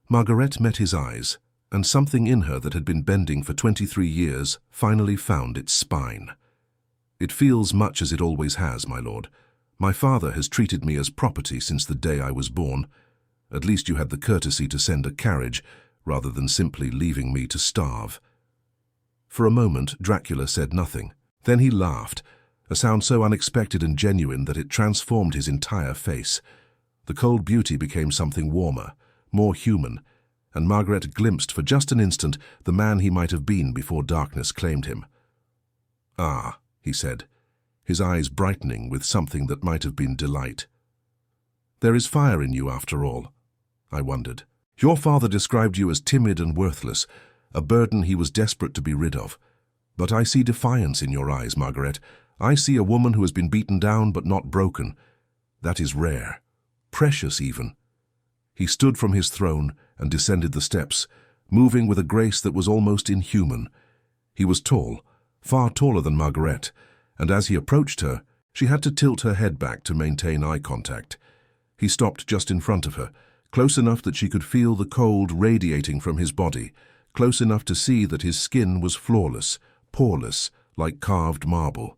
Margarethe met his eyes, and something in her that had been bending for 23 years finally found its spine. "It feels much as it always has, my lord. My father has treated me as property since the day I was born. At least you had the courtesy to send a carriage, rather than simply leaving me to starve." For a moment, Dracula said nothing. Then he laughed, a sound so unexpected and genuine that it transformed his entire face. The cold beauty became something warmer, more human, and Margarethe glimpsed for just an instant the man he might have been before darkness claimed him. "Ah," he said, his eyes brightening with something that might have been delight. "There is fire in you after all," I wondered. Your father described you as timid and worthless, a burden he was desperate to be rid of. But I see defiance in your eyes, Margarethe. I see a woman who has been beaten down but not broken. That is rare, precious even. He stood from his throne and descended the steps, moving with a grace that was almost inhuman. He was tall, far taller than Margarethe, and as he approached her, she had to tilt her head back to maintain eye contact. He stopped just in front of her, close enough that she could feel the cold radiating from his body, close enough to see that his skin was flawless, poreless, like carved marble.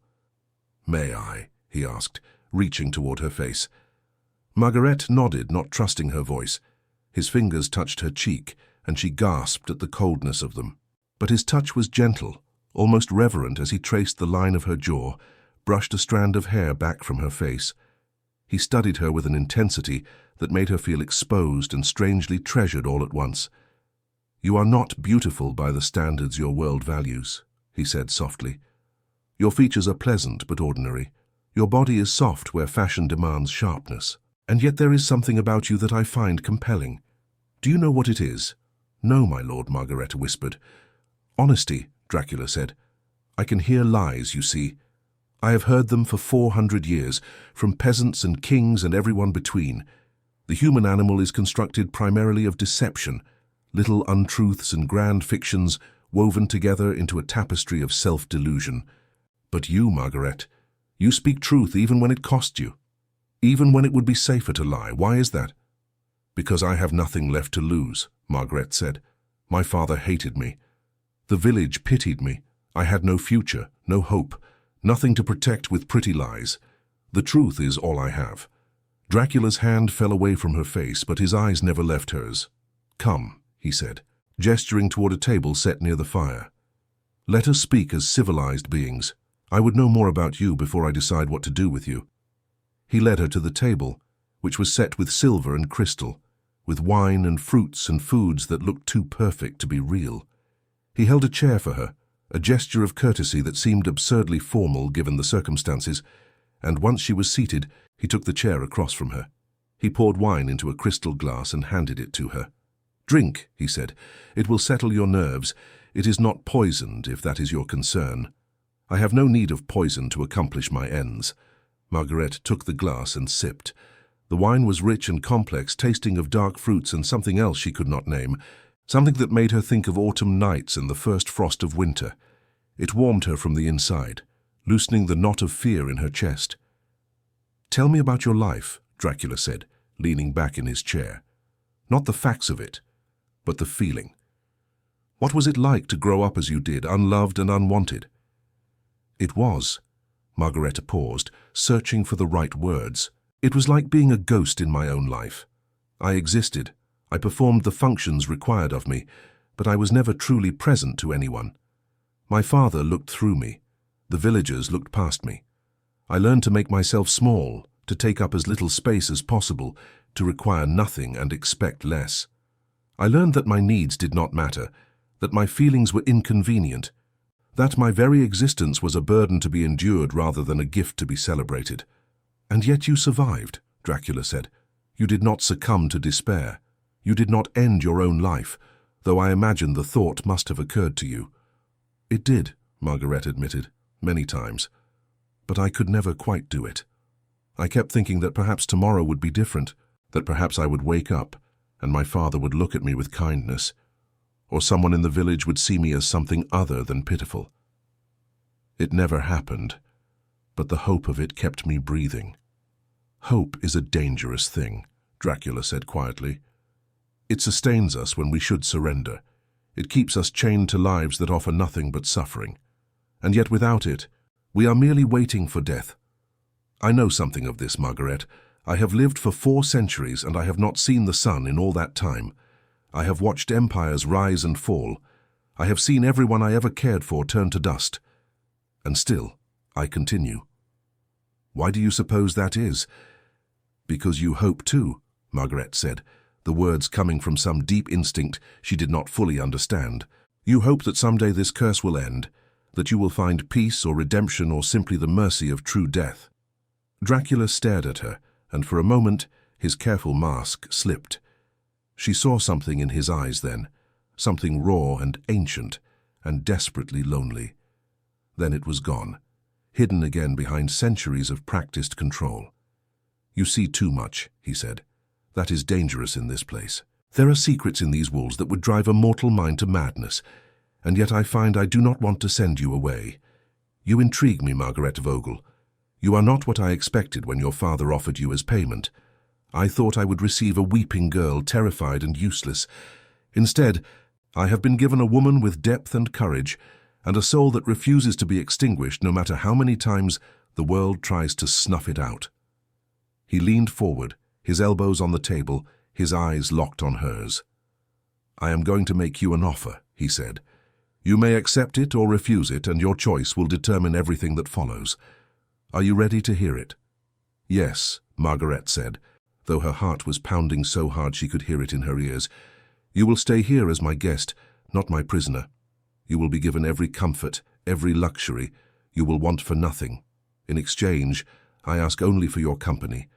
"May I?" he asked, reaching toward her face. Margarethe nodded, not trusting her voice. His fingers touched her cheek, and she gasped at the coldness of them. But his touch was gentle, almost reverent as he traced the line of her jaw, brushed a strand of hair back from her face. He studied her with an intensity that made her feel exposed and strangely treasured all at once. "You are not beautiful by the standards your world values," he said softly. "Your features are pleasant but ordinary. Your body is soft where fashion demands sharpness. And yet there is something about you that I find compelling. Do you know what it is?" "No, my lord," Margarethe whispered. "Honesty," Dracula said. "I can hear lies, you see. I have heard them for 400 years, from peasants and kings and everyone between. The human animal is constructed primarily of deception, little untruths and grand fictions woven together into a tapestry of self-delusion. But you, Margarethe, you speak truth even when it costs you. Even when it would be safer to lie. Why is that?" "Because I have nothing left to lose," Margarethe said. "My father hated me. The village pitied me. I had no future, no hope, nothing to protect with pretty lies. The truth is all I have." Dracula's hand fell away from her face, but his eyes never left hers. "Come," he said, gesturing toward a table set near the fire. "Let us speak as civilized beings. I would know more about you before I decide what to do with you." He led her to the table, which was set with silver and crystal, with wine and fruits and foods that looked too perfect to be real. He held a chair for her, a gesture of courtesy that seemed absurdly formal given the circumstances, and once she was seated, he took the chair across from her. He poured wine into a crystal glass and handed it to her. "Drink," he said. "It will settle your nerves. It is not poisoned, if that is your concern. I have no need of poison to accomplish my ends." Margarethe took the glass and sipped. The wine was rich and complex, tasting of dark fruits and something else she could not name, something that made her think of autumn nights and the first frost of winter. It warmed her from the inside, loosening the knot of fear in her chest. "Tell me about your life," Dracula said, leaning back in his chair. "Not the facts of it, but the feeling. What was it like to grow up as you did, unloved and unwanted?" "It was." Margarethe paused, searching for the right words. "It was like being a ghost in my own life. I existed. I performed the functions required of me, but I was never truly present to anyone. My father looked through me. The villagers looked past me. I learned to make myself small, to take up as little space as possible, to require nothing and expect less. I learned that my needs did not matter, that my feelings were inconvenient, that my very existence was a burden to be endured rather than a gift to be celebrated. And yet you survived," Dracula said. "You did not succumb to despair. You did not end your own life, though I imagine the thought must have occurred to you." "It did," Margarethe admitted, "many times. But I could never quite do it. I kept thinking that perhaps tomorrow would be different, that perhaps I would wake up, and my father would look at me with kindness, or someone in the village would see me as something other than pitiful. It never happened, but the hope of it kept me breathing." "Hope is a dangerous thing," Dracula said quietly. "It sustains us when we should surrender. It keeps us chained to lives that offer nothing but suffering. And yet without it, we are merely waiting for death. I know something of this, Margarethe. I have lived for 4 centuries and I have not seen the sun in all that time. I have watched empires rise and fall. I have seen everyone I ever cared for turn to dust. And still, I continue." "Why do you suppose that is?" "Because you hope too," Margarethe said, the words coming from some deep instinct she did not fully understand. "You hope that someday this curse will end, that you will find peace or redemption or simply the mercy of true death." Dracula stared at her, and for a moment his careful mask slipped. She saw something in his eyes then, something raw and ancient and desperately lonely. Then it was gone, hidden again behind centuries of practiced control. "You see too much," he said. "That is dangerous in this place. There are secrets in these walls that would drive a mortal mind to madness, and yet I find I do not want to send you away. You intrigue me, Margarethe Vogel. You are not what I expected when your father offered you as payment. I thought I would receive a weeping girl, terrified and useless. Instead, I have been given a woman with depth and courage, and a soul that refuses to be extinguished no matter how many times the world tries to snuff it out." He leaned forward, his elbows on the table, his eyes locked on hers. "I am going to make you an offer," he said. "You may accept it or refuse it, and your choice will determine everything that follows. Are you ready to hear it?" "Yes," Margarethe said, though her heart was pounding so hard she could hear it in her ears. "You will stay here as my guest, not my prisoner. You will be given every comfort, every luxury. You will want for nothing. In exchange, I ask only for your company.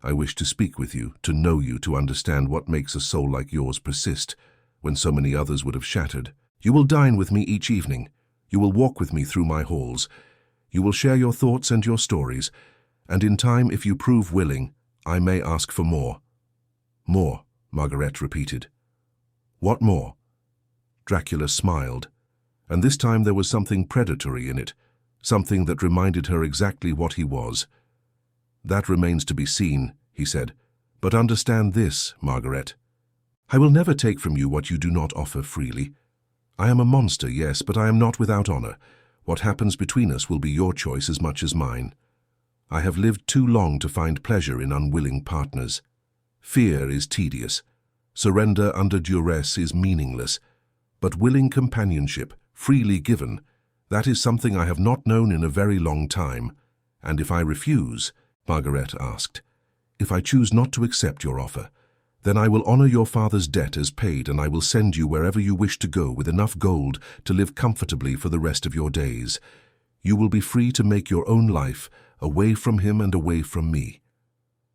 I wish to speak with you, to know you, to understand what makes a soul like yours persist when so many others would have shattered. You will dine with me each evening. You will walk with me through my halls. You will share your thoughts and your stories, and in time, if you prove willing, I may ask for more." "More," Margarethe repeated. "What more?" Dracula smiled, and this time there was something predatory in it, something that reminded her exactly what he was. "That remains to be seen," he said. "But understand this, Margarethe. I will never take from you what you do not offer freely. I am a monster, yes, but I am not without honor. What happens between us will be your choice as much as mine. I have lived too long to find pleasure in unwilling partners. Fear is tedious. Surrender under duress is meaningless. But willing companionship, freely given, that is something I have not known in a very long time. And if I refuse," Margarethe asked, "if I choose not to accept your offer, then I will honor your father's debt as paid, and I will send you wherever you wish to go with enough gold to live comfortably for the rest of your days. You will be free to make your own life, away from him and away from me."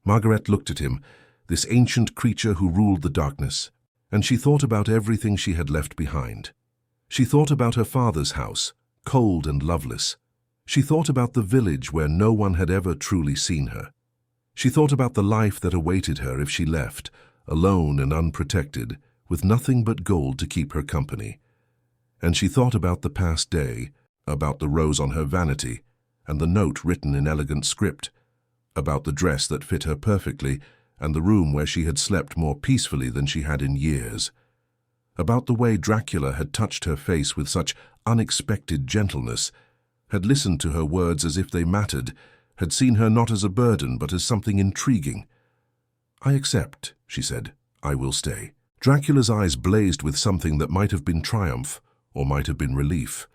Margarethe looked at him, this ancient creature who ruled the darkness, and she thought about everything she had left behind. She thought about her father's house, cold and loveless. She thought about the village where no one had ever truly seen her. She thought about the life that awaited her if she left, alone and unprotected, with nothing but gold to keep her company. And she thought about the past day, about the rose on her vanity, and the note written in elegant script, about the dress that fit her perfectly, and the room where she had slept more peacefully than she had in years, about the way Dracula had touched her face with such unexpected gentleness, had listened to her words as if they mattered, had seen her not as a burden but as something intriguing. "I accept," she said. "I will stay." Dracula's eyes blazed with something that might have been triumph or might have been relief.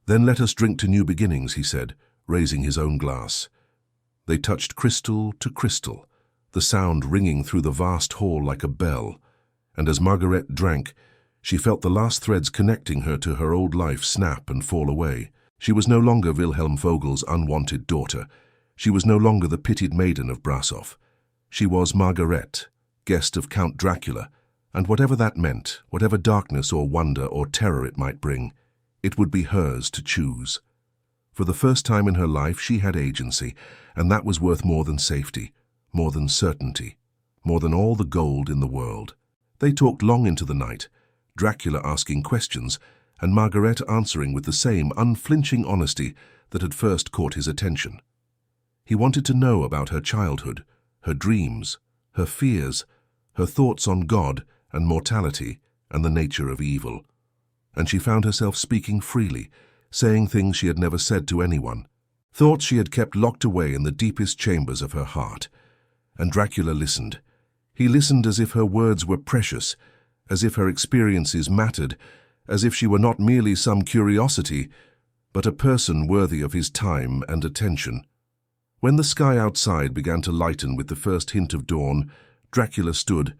"Then let us drink to new beginnings," he said, raising his own glass. They touched crystal to crystal, the sound ringing through the vast hall like a bell, and as Margarethe drank, she felt the last threads connecting her to her old life snap and fall away. She was no longer Wilhelm Vogel's unwanted daughter. She was no longer the pitied maiden of Brasov. She was Margarethe, guest of Count Dracula, and whatever that meant, whatever darkness or wonder or terror it might bring, it would be hers to choose. For the first time in her life she had agency, and that was worth more than safety, more than certainty, more than all the gold in the world. They talked long into the night, Dracula asking questions, and Margarethe answering with the same unflinching honesty that had first caught his attention. He wanted to know about her childhood, her dreams, her fears, her thoughts on God and mortality and the nature of evil. And she found herself speaking freely, saying things she had never said to anyone, thoughts she had kept locked away in the deepest chambers of her heart. And Dracula listened. He listened as if her words were precious, as if her experiences mattered, as if she were not merely some curiosity, but a person worthy of his time and attention. When the sky outside began to lighten with the first hint of dawn, Dracula stood.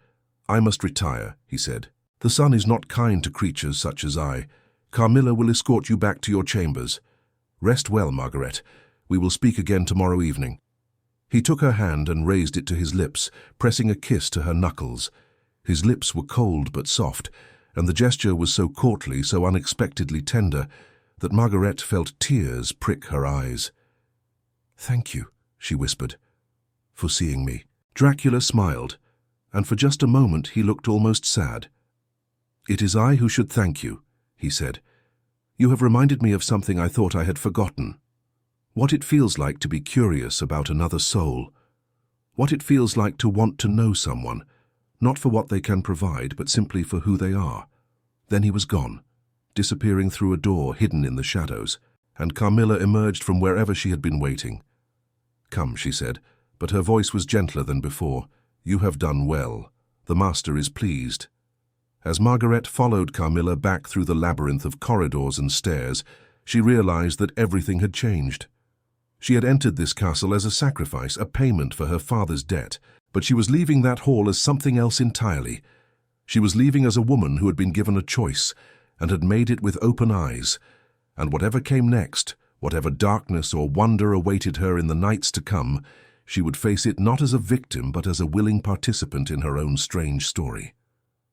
"I must retire," he said. "The sun is not kind to creatures such as I. Carmilla will escort you back to your chambers. Rest well, Margarethe. We will speak again tomorrow evening." He took her hand and raised it to his lips, pressing a kiss to her knuckles. His lips were cold but soft, and the gesture was so courtly, so unexpectedly tender, that Margarethe felt tears prick her eyes. "Thank you," she whispered, "for seeing me." Dracula smiled, and for just a moment he looked almost sad. "It is I who should thank you," he said. "You have reminded me of something I thought I had forgotten. What it feels like to be curious about another soul. What it feels like to want to know someone, not for what they can provide, but simply for who they are." Then he was gone, disappearing through a door hidden in the shadows, and Carmilla emerged from wherever she had been waiting. "Come," she said, but her voice was gentler than before. "You have done well. The master is pleased." As Margarethe followed Carmilla back through the labyrinth of corridors and stairs, she realized that everything had changed. She had entered this castle as a sacrifice, a payment for her father's debt, but she was leaving that hall as something else entirely. She was leaving as a woman who had been given a choice, and had made it with open eyes, and whatever came next, whatever darkness or wonder awaited her in the nights to come, she would face it not as a victim but as a willing participant in her own strange story.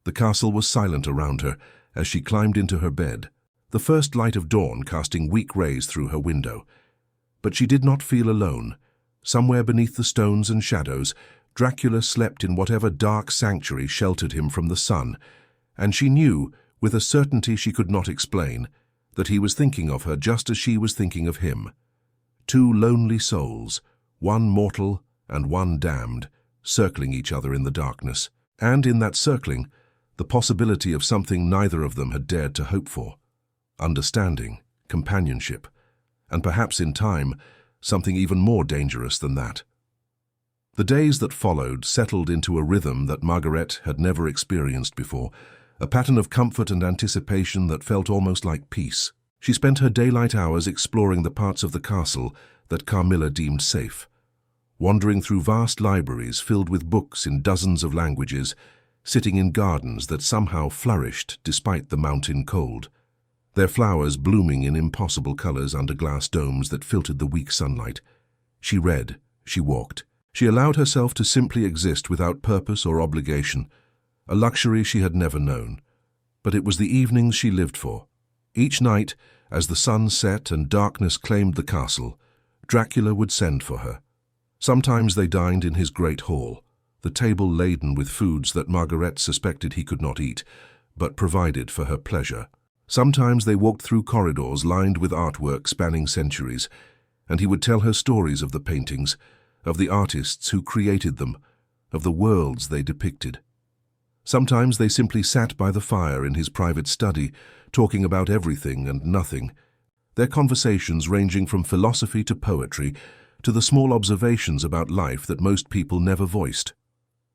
The castle was silent around her as she climbed into her bed, the first light of dawn casting weak rays through her window. But she did not feel alone. Somewhere beneath the stones and shadows, Dracula slept in whatever dark sanctuary sheltered him from the sun, and she knew, with a certainty she could not explain, that he was thinking of her just as she was thinking of him. Two lonely souls, one mortal and one damned, circling each other in the darkness, and in that circling, the possibility of something neither of them had dared to hope for: understanding, companionship, and perhaps in time, something even more dangerous than that. The days that followed settled into a rhythm that Margarethe had never experienced before, a pattern of comfort and anticipation that felt almost like peace. She spent her daylight hours exploring the parts of the castle that Carmilla deemed safe, wandering through vast libraries filled with books in dozens of languages, sitting in gardens that somehow flourished despite the mountain cold, their flowers blooming in impossible colors under glass domes that filtered the weak sunlight. She read, she walked. She allowed herself to simply exist without purpose or obligation, a luxury she had never known. But it was the evenings she lived for. Each night, as the sun set and darkness claimed the castle, Dracula would send for her. Sometimes they dined in his great hall, the table laden with foods that Margarethe suspected he could not eat, but provided for her pleasure. Sometimes they walked through corridors lined with artwork spanning centuries, and he would tell her stories of the paintings, of the artists who created them, of the worlds they depicted. Sometimes they simply sat by the fire in his private study, talking about everything and nothing, their conversations ranging from philosophy to poetry, to the small observations about life that most people never voiced.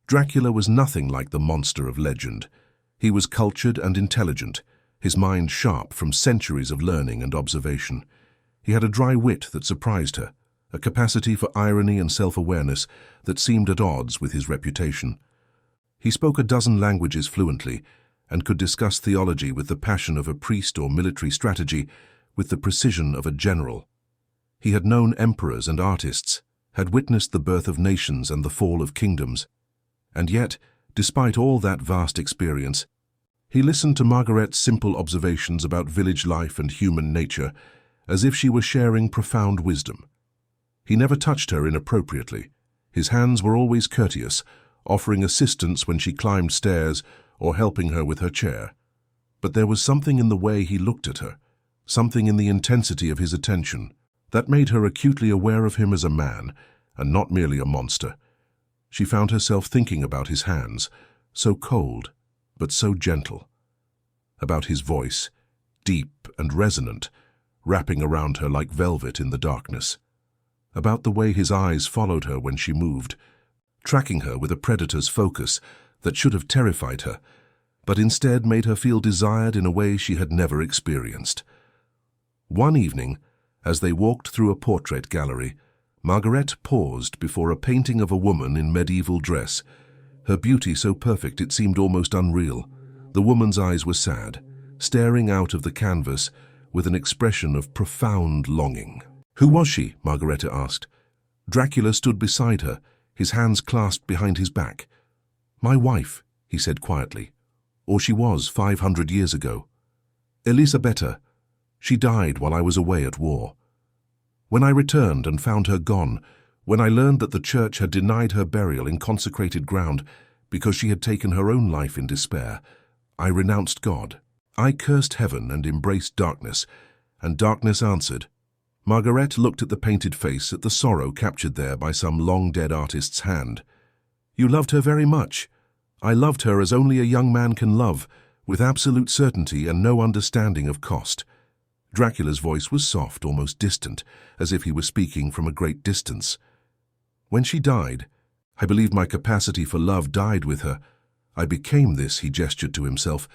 Dracula was nothing like the monster of legend. He was cultured and intelligent, his mind sharp from centuries of learning and observation. He had a dry wit that surprised her, a capacity for irony and self-awareness that seemed at odds with his reputation. He spoke a dozen languages fluently and could discuss theology with the passion of a priest or military strategy with the precision of a general. He had known emperors and artists, had witnessed the birth of nations and the fall of kingdoms. And yet, despite all that vast experience, he listened to Margarethe's simple observations about village life and human nature as if she were sharing profound wisdom. He never touched her inappropriately. His hands were always courteous, offering assistance when she climbed stairs or helping her with her chair. But there was something in the way he looked at her, something in the intensity of his attention, that made her acutely aware of him as a man, and not merely a monster. She found herself thinking about his hands, so cold, but so gentle. About his voice, deep and resonant, wrapping around her like velvet in the darkness. About the way his eyes followed her when she moved, tracking her with a predator's focus that should have terrified her, but instead made her feel desired in a way she had never experienced. One evening, as they walked through a portrait gallery, Margarethe paused before a painting of a woman in medieval dress, her beauty so perfect it seemed almost unreal. The woman's eyes were sad, staring out of the canvas with an expression of profound longing. "Who was she?" Margarethe asked. Dracula stood beside her, his hands clasped behind his back. "My wife," he said quietly. Or she was 500 years ago. Elisabetta, she died while I was away at war. When I returned and found her gone, when I learned that the church had denied her burial in consecrated ground because she had taken her own life in despair, I renounced God. I cursed heaven and embraced darkness, and darkness answered. Margarethe looked at the painted face, at the sorrow captured there by some long-dead artist's hand. You loved her very much. I loved her as only a young man can love, with absolute certainty and no understanding of cost. Dracula's voice was soft, almost distant, as if he were speaking from a great distance. When she died, I believed my capacity for love died with her. I became this, he gestured to himself,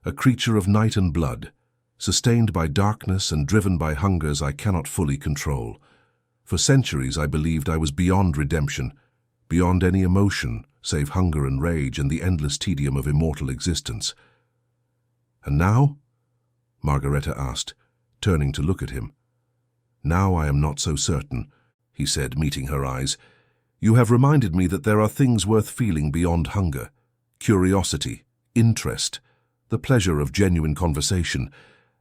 a creature of night and blood, sustained by darkness and driven by hungers I cannot fully control. For centuries I believed I was beyond redemption, beyond any emotion save hunger and rage and the endless tedium of immortal existence. And now? Margarethe asked, turning to look at him. Now I am not so certain, he said, meeting her eyes. You have reminded me that there are things worth feeling beyond hunger, curiosity, interest, the pleasure of genuine conversation,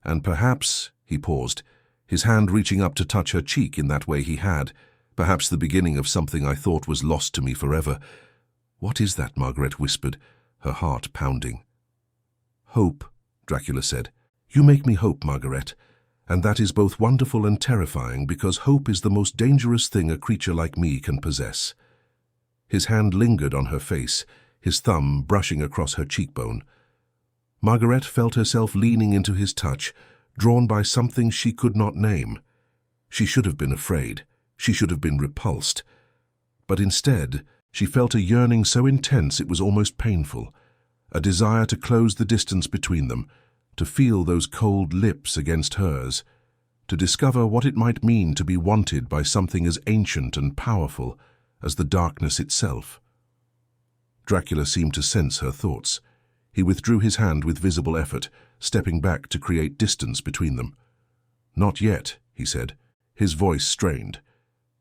and perhaps, he paused, his hand reaching up to touch her cheek in that way he had, perhaps the beginning of something I thought was lost to me forever. What is that? Margarethe whispered, her heart pounding. Hope, Dracula said. You make me hope, Margarethe, and that is both wonderful and terrifying because hope is the most dangerous thing a creature like me can possess. His hand lingered on her face, his thumb brushing across her cheekbone. Margarethe felt herself leaning into his touch, drawn by something she could not name. She should have been afraid. She should have been repulsed. But instead, she felt a yearning so intense it was almost painful, a desire to close the distance between them, to feel those cold lips against hers, to discover what it might mean to be wanted by something as ancient and powerful as the darkness itself. Dracula seemed to sense her thoughts. He withdrew his hand with visible effort, stepping back to create distance between them. Not yet, he said, his voice strained.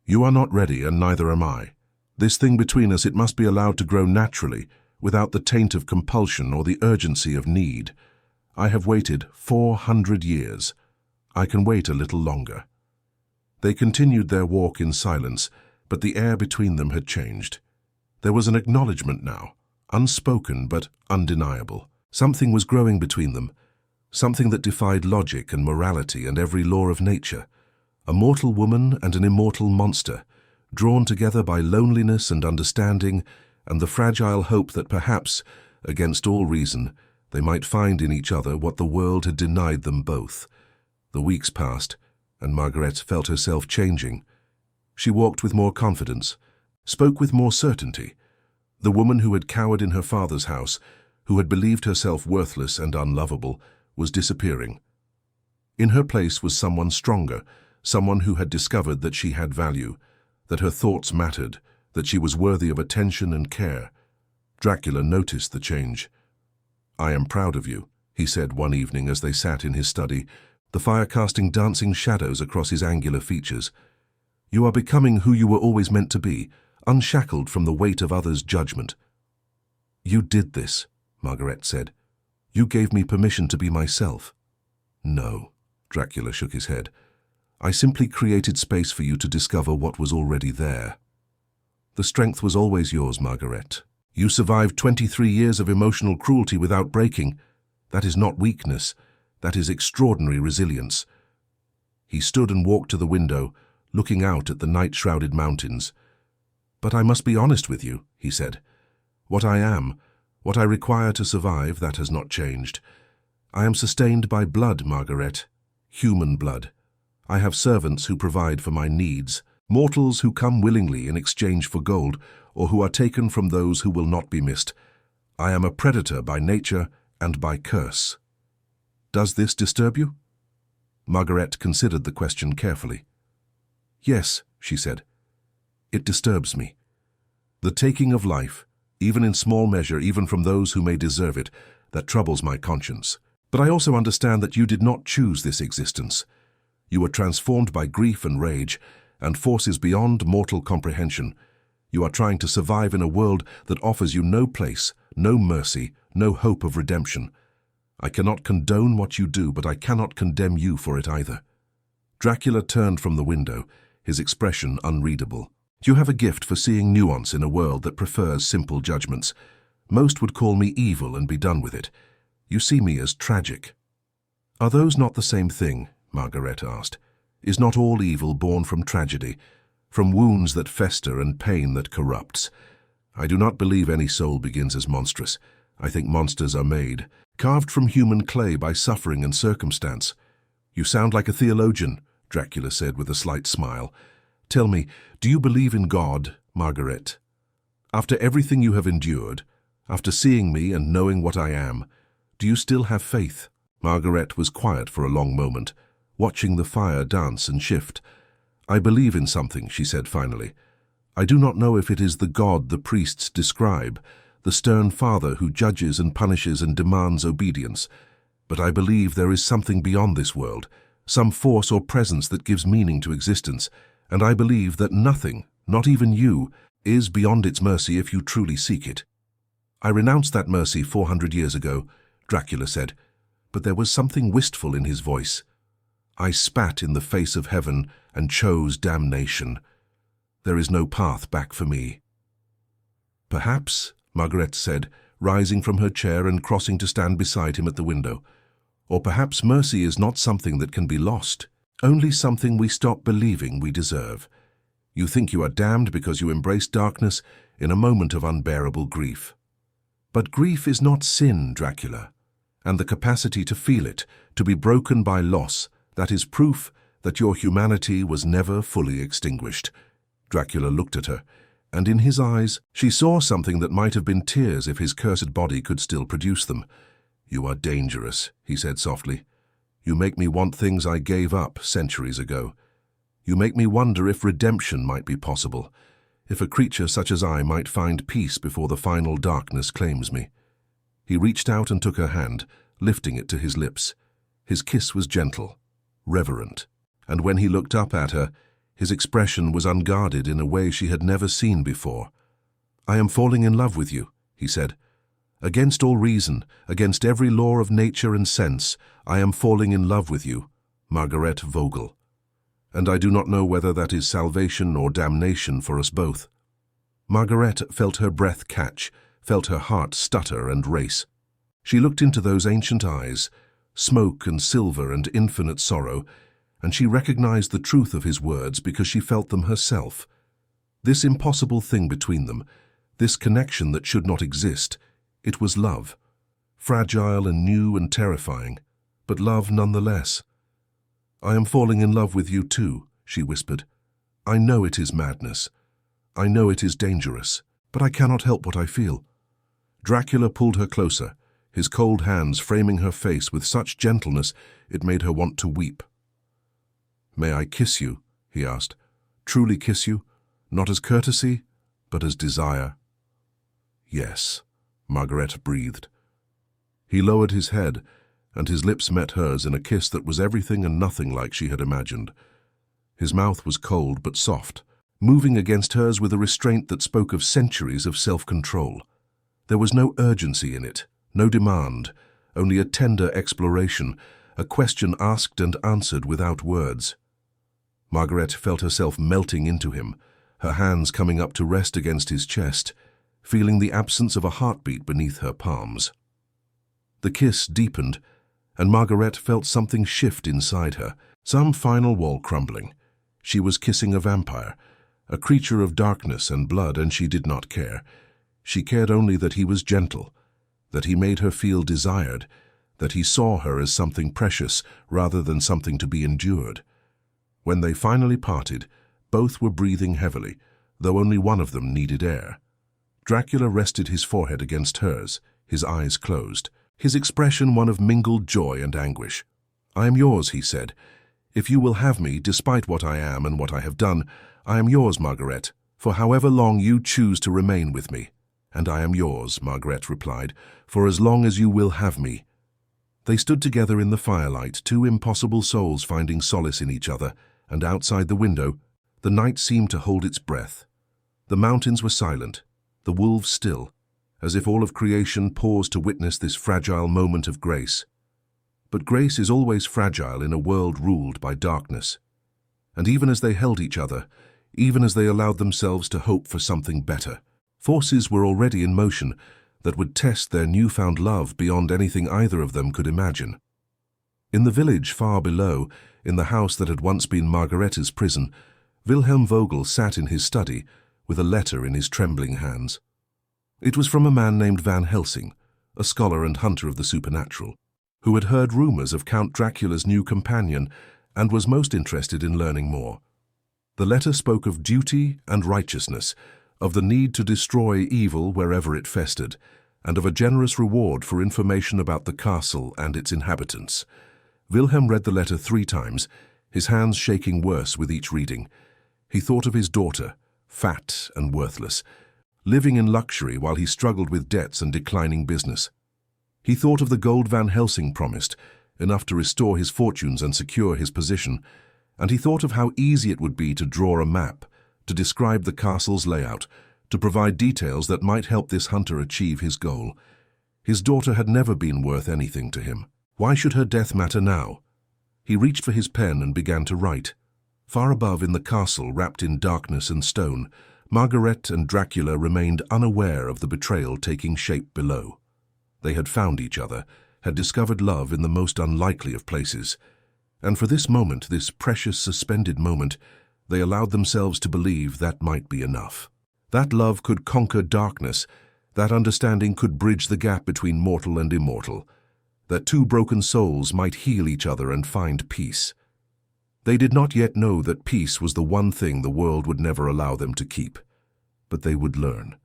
You are not ready, and neither am I. This thing between us, it must be allowed to grow naturally, without the taint of compulsion or the urgency of need. I have waited 400 years. I can wait a little longer. They continued their walk in silence, but the air between them had changed. There was an acknowledgement now, unspoken but undeniable. Something was growing between them, something that defied logic and morality and every law of nature. A mortal woman and an immortal monster, drawn together by loneliness and understanding and the fragile hope that perhaps, against all reason, they might find in each other what the world had denied them both. The weeks passed, and Margarethe felt herself changing. She walked with more confidence, spoke with more certainty. The woman who had cowered in her father's house, who had believed herself worthless and unlovable, was disappearing. In her place was someone stronger, someone who had discovered that she had value, that her thoughts mattered, that she was worthy of attention and care. Dracula noticed the change. I am proud of you, he said one evening as they sat in his study, the fire casting dancing shadows across his angular features. You are becoming who you were always meant to be, unshackled from the weight of others' judgment. You did this, Margarethe said. You gave me permission to be myself. No, Dracula shook his head. I simply created space for you to discover what was already there. The strength was always yours, Margarethe. You survived 23 years of emotional cruelty without breaking. That is not weakness. That is extraordinary resilience. He stood and walked to the window, looking out at the night-shrouded mountains. But I must be honest with you, he said. What I am, what I require to survive, that has not changed. I am sustained by blood, Margarethe, human blood. I have servants who provide for my needs, mortals who come willingly in exchange for gold, or who are taken from those who will not be missed. I am a predator by nature and by curse. Does this disturb you? Margarethe considered the question carefully. Yes, she said. It disturbs me. The taking of life, even in small measure, even from those who may deserve it, that troubles my conscience. But I also understand that you did not choose this existence. You were transformed by grief and rage, and forces beyond mortal comprehension. You are trying to survive in a world that offers you no place, no mercy, no hope of redemption. I cannot condone what you do, but I cannot condemn you for it either." Dracula turned from the window, his expression unreadable. "You have a gift for seeing nuance in a world that prefers simple judgments. Most would call me evil and be done with it. You see me as tragic." "Are those not the same thing?" Margarethe asked. "Is not all evil born from tragedy, from wounds that fester and pain that corrupts? I do not believe any soul begins as monstrous. I think monsters are made, carved from human clay by suffering and circumstance." "You sound like a theologian," Dracula said with a slight smile. "Tell me, do you believe in God, Margarethe? After everything you have endured, after seeing me and knowing what I am, do you still have faith?" Margarethe was quiet for a long moment, watching the fire dance and shift. "I believe in something," she said finally. "I do not know if it is the God the priests describe, the stern father who judges and punishes and demands obedience, but I believe there is something beyond this world, some force or presence that gives meaning to existence, and I believe that nothing, not even you, is beyond its mercy if you truly seek it." "I renounced that mercy 400 years ago," Dracula said, but there was something wistful in his voice. "I spat in the face of heaven and chose damnation. There is no path back for me." "Perhaps," Margarethe said, rising from her chair and crossing to stand beside him at the window, "or perhaps mercy is not something that can be lost, only something we stop believing we deserve. You think you are damned because you embrace darkness in a moment of unbearable grief. But grief is not sin, Dracula, and the capacity to feel it, to be broken by loss, that is proof that your humanity was never fully extinguished." Dracula looked at her, and in his eyes she saw something that might have been tears if his cursed body could still produce them. "You are dangerous," he said softly. "You make me want things I gave up centuries ago. You make me wonder if redemption might be possible, if a creature such as I might find peace before the final darkness claims me." He reached out and took her hand, lifting it to his lips. His kiss was gentle, reverent, and when he looked up at her, his expression was unguarded in a way she had never seen before. "I am falling in love with you," he said. "Against all reason, against every law of nature and sense, I am falling in love with you, Margarethe Vogel. And I do not know whether that is salvation or damnation for us both." Margarethe felt her breath catch, felt her heart stutter and race. She looked into those ancient eyes, smoke and silver and infinite sorrow, and she recognized the truth of his words because she felt them herself. This impossible thing between them, this connection that should not exist, it was love. Fragile and new and terrifying, but love nonetheless. "I am falling in love with you too," she whispered. "I know it is madness. I know it is dangerous, but I cannot help what I feel." Dracula pulled her closer, his cold hands framing her face with such gentleness it made her want to weep. "May I kiss you?" he asked. "Truly kiss you, not as courtesy, but as desire?" "Yes," Margarethe breathed. He lowered his head, and his lips met hers in a kiss that was everything and nothing like she had imagined. His mouth was cold but soft, moving against hers with a restraint that spoke of centuries of self-control. There was no urgency in it, no demand, only a tender exploration, a question asked and answered without words. Margarethe felt herself melting into him, her hands coming up to rest against his chest, feeling the absence of a heartbeat beneath her palms. The kiss deepened, and Margarethe felt something shift inside her, some final wall crumbling. She was kissing a vampire, a creature of darkness and blood, and she did not care. She cared only that he was gentle, that he made her feel desired, that he saw her as something precious rather than something to be endured. When they finally parted, both were breathing heavily, though only one of them needed air. Dracula rested his forehead against hers, his eyes closed, his expression one of mingled joy and anguish. "I am yours," he said. "If you will have me, despite what I am and what I have done, I am yours, Margarethe, for however long you choose to remain with me." "And I am yours," Margarethe replied, "for as long as you will have me." They stood together in the firelight, two impossible souls finding solace in each other, and outside the window, the night seemed to hold its breath. The mountains were silent, the wolves still, as if all of creation paused to witness this fragile moment of grace. But grace is always fragile in a world ruled by darkness. And even as they held each other, even as they allowed themselves to hope for something better, forces were already in motion that would test their newfound love beyond anything either of them could imagine. In the village far below, in the house that had once been Margarethe's prison, Wilhelm Vogel sat in his study with a letter in his trembling hands. It was from a man named Van Helsing, a scholar and hunter of the supernatural, who had heard rumors of Count Dracula's new companion and was most interested in learning more. The letter spoke of duty and righteousness, of the need to destroy evil wherever it festered, and of a generous reward for information about the castle and its inhabitants. Wilhelm read the letter 3 times, his hands shaking worse with each reading. He thought of his daughter, fat and worthless, living in luxury while he struggled with debts and declining business. He thought of the gold Van Helsing promised, enough to restore his fortunes and secure his position, and he thought of how easy it would be to draw a map, to describe the castle's layout, to provide details that might help this hunter achieve his goal. His daughter had never been worth anything to him. Why should her death matter now? He reached for his pen and began to write. Far above in the castle, wrapped in darkness and stone, Margarethe and Dracula remained unaware of the betrayal taking shape below. They had found each other, had discovered love in the most unlikely of places, and for this moment, this precious suspended moment, they allowed themselves to believe that might be enough. That love could conquer darkness, that understanding could bridge the gap between mortal and immortal, that 2 broken souls might heal each other and find peace. They did not yet know that peace was the one thing the world would never allow them to keep, but they would learn.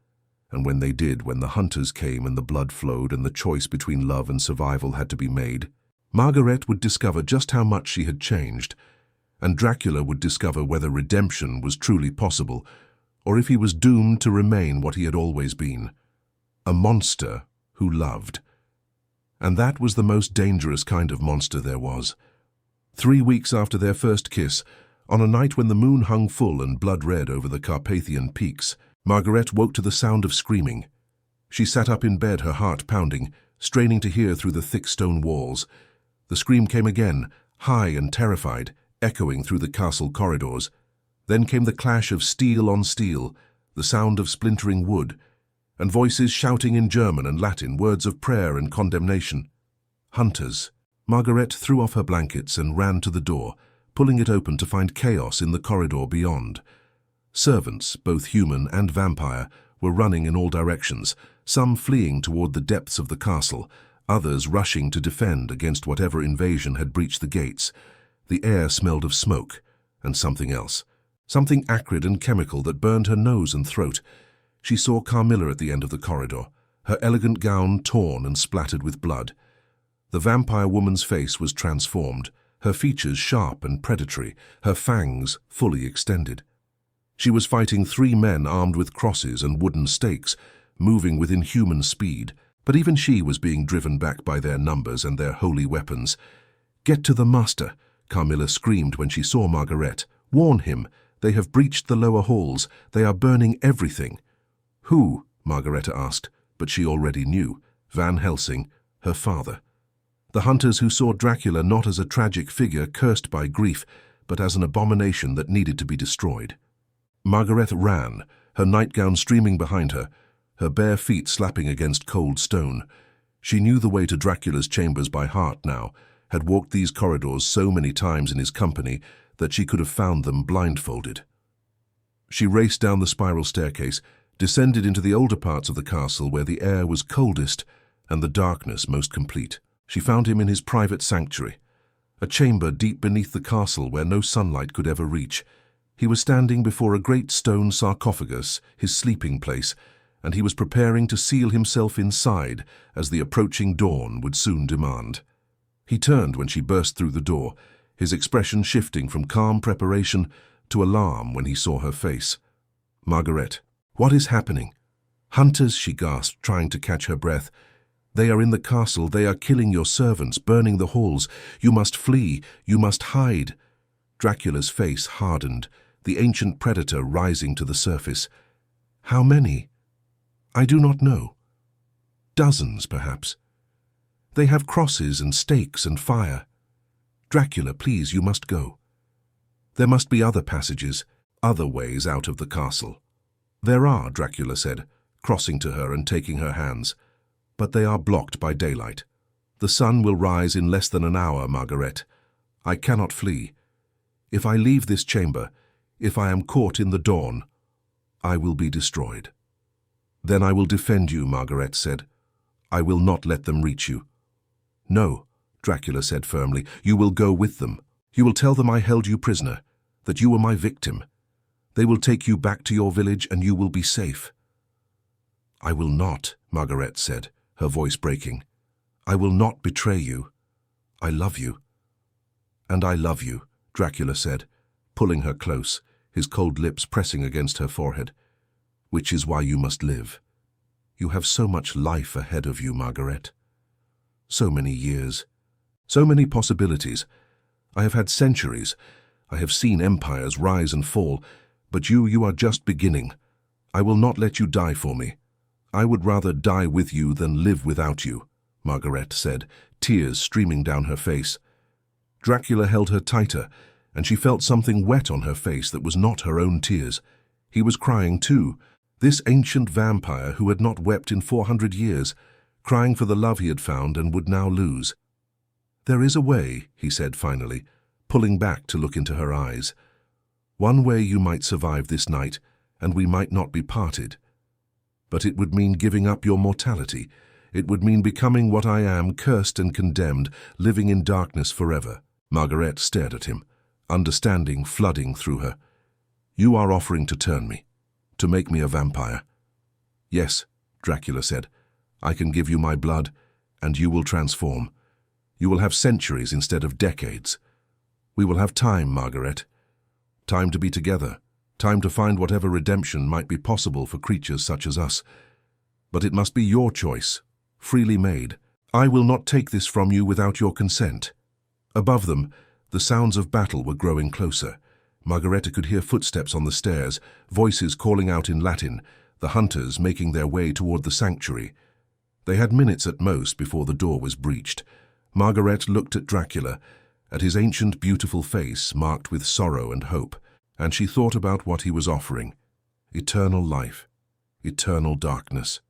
And when they did, when the hunters came and the blood flowed and the choice between love and survival had to be made, Margarethe would discover just how much she had changed, and Dracula would discover whether redemption was truly possible, or if he was doomed to remain what he had always been, a monster who loved. And that was the most dangerous kind of monster there was. 3 weeks after their first kiss, on a night when the moon hung full and blood-red over the Carpathian peaks, Margarethe woke to the sound of screaming. She sat up in bed, her heart pounding, straining to hear through the thick stone walls. The scream came again, high and terrified, echoing through the castle corridors. Then came the clash of steel on steel, the sound of splintering wood, and voices shouting in German and Latin words of prayer and condemnation. Hunters. Margarethe threw off her blankets and ran to the door, pulling it open to find chaos in the corridor beyond. Servants, both human and vampire, were running in all directions, some fleeing toward the depths of the castle, others rushing to defend against whatever invasion had breached the gates. The air smelled of smoke and something else, something acrid and chemical that burned her nose and throat. She saw Carmilla at the end of the corridor, her elegant gown torn and splattered with blood. The vampire woman's face was transformed, her features sharp and predatory, her fangs fully extended. She was fighting 3 men armed with crosses and wooden stakes, moving with inhuman speed, but even she was being driven back by their numbers and their holy weapons. "Get to the master," Carmilla screamed when she saw Margarethe. "Warn him. They have breached the lower halls. They are burning everything." "Who?" Margarethe asked, but she already knew. Van Helsing, her father. The hunters who saw Dracula not as a tragic figure cursed by grief, but as an abomination that needed to be destroyed. Margarethe ran, her nightgown streaming behind her, her bare feet slapping against cold stone. She knew the way to Dracula's chambers by heart now, had walked these corridors so many times in his company that she could have found them blindfolded. She raced down the spiral staircase, descended into the older parts of the castle where the air was coldest and the darkness most complete. She found him in his private sanctuary, a chamber deep beneath the castle where no sunlight could ever reach. He was standing before a great stone sarcophagus, his sleeping place, and he was preparing to seal himself inside as the approaching dawn would soon demand. He turned when she burst through the door, his expression shifting from calm preparation to alarm when he saw her face. "Margarethe, what is happening?" "Hunters," she gasped, trying to catch her breath. "They are in the castle. They are killing your servants, burning the halls. You must flee. You must hide." Dracula's face hardened, the ancient predator rising to the surface. "How many?" "I do not know." Dozens, perhaps. They have crosses and stakes and fire. Dracula, please, you must go. There must be other passages, other ways out of the castle. There are, Dracula said, crossing to her and taking her hands. But they are blocked by daylight. The sun will rise in less than an hour, Margarethe. I cannot flee. If I leave this chamber, if I am caught in the dawn, I will be destroyed. Then I will defend you, Margarethe said. I will not let them reach you. No, Dracula said firmly, you will go with them. You will tell them I held you prisoner, that you were my victim. They will take you back to your village and you will be safe. I will not, Margarethe said, her voice breaking. I will not betray you. I love you. And I love you, Dracula said, pulling her close, his cold lips pressing against her forehead. Which is why you must live. You have so much life ahead of you, Margarethe. So many years. So many possibilities. I have had centuries. I have seen empires rise and fall. But you are just beginning. I will not let you die for me. I would rather die with you than live without you, Margarethe said, tears streaming down her face. Dracula held her tighter, and she felt something wet on her face that was not her own tears. He was crying too, this ancient vampire who had not wept in 400 years, crying for the love he had found and would now lose. There is a way, he said finally, pulling back to look into her eyes. One way you might survive this night, and we might not be parted. But it would mean giving up your mortality. It would mean becoming what I am, cursed and condemned, living in darkness forever. Margarethe stared at him, understanding flooding through her. You are offering to turn me, to make me a vampire. Yes, Dracula said. I can give you my blood, and you will transform. You will have centuries instead of decades. We will have time, Margarethe. Time to be together. Time to find whatever redemption might be possible for creatures such as us. But it must be your choice, freely made. I will not take this from you without your consent. Above them, the sounds of battle were growing closer. Margarethe could hear footsteps on the stairs, voices calling out in Latin, the hunters making their way toward the sanctuary. They had minutes at most before the door was breached. Margarethe looked at Dracula, at his ancient beautiful face marked with sorrow and hope, and she thought about what he was offering. Eternal life, eternal darkness.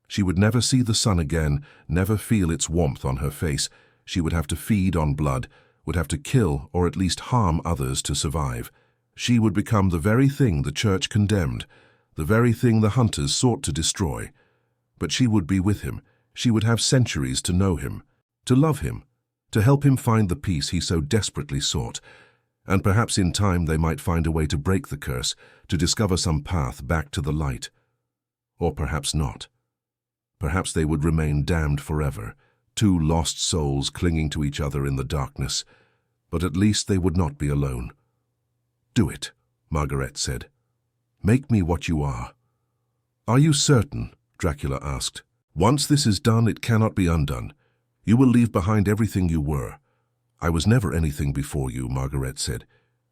She would never see the sun again, never feel its warmth on her face. She would have to feed on blood, would have to kill or at least harm others to survive. She would become the very thing the church condemned, the very thing the hunters sought to destroy. But she would be with him. She would have centuries to know him, to love him, to help him find the peace he so desperately sought. And perhaps in time they might find a way to break the curse, to discover some path back to the light. Or perhaps not. Perhaps they would remain damned forever, two lost souls clinging to each other in the darkness. But at least they would not be alone. Do it, Margarethe said. Make me what you are. Are you certain? Dracula asked. Once this is done, it cannot be undone. You will leave behind everything you were. I was never anything before you, Margarethe said.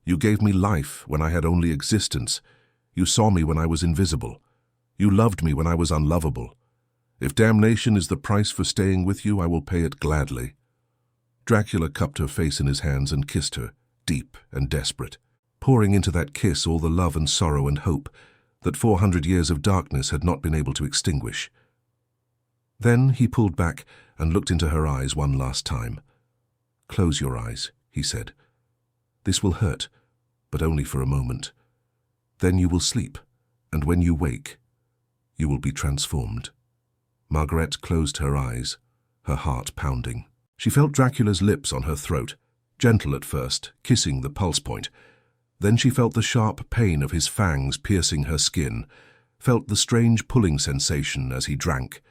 You gave me life when I had only existence. You saw me when I was invisible. You loved me when I was unlovable. If damnation is the price for staying with you, I will pay it gladly. Dracula cupped her face in his hands and kissed her, deep and desperate, pouring into that kiss all the love and sorrow and hope that 400 years of darkness had not been able to extinguish. Then he pulled back and looked into her eyes one last time. Close your eyes, he said. This will hurt, but only for a moment. Then you will sleep, and when you wake, you will be transformed. Margarethe closed her eyes, her heart pounding. She felt Dracula's lips on her throat, gentle at first, kissing the pulse point. Then she felt the sharp pain of his fangs piercing her skin, felt the strange pulling sensation as he drank.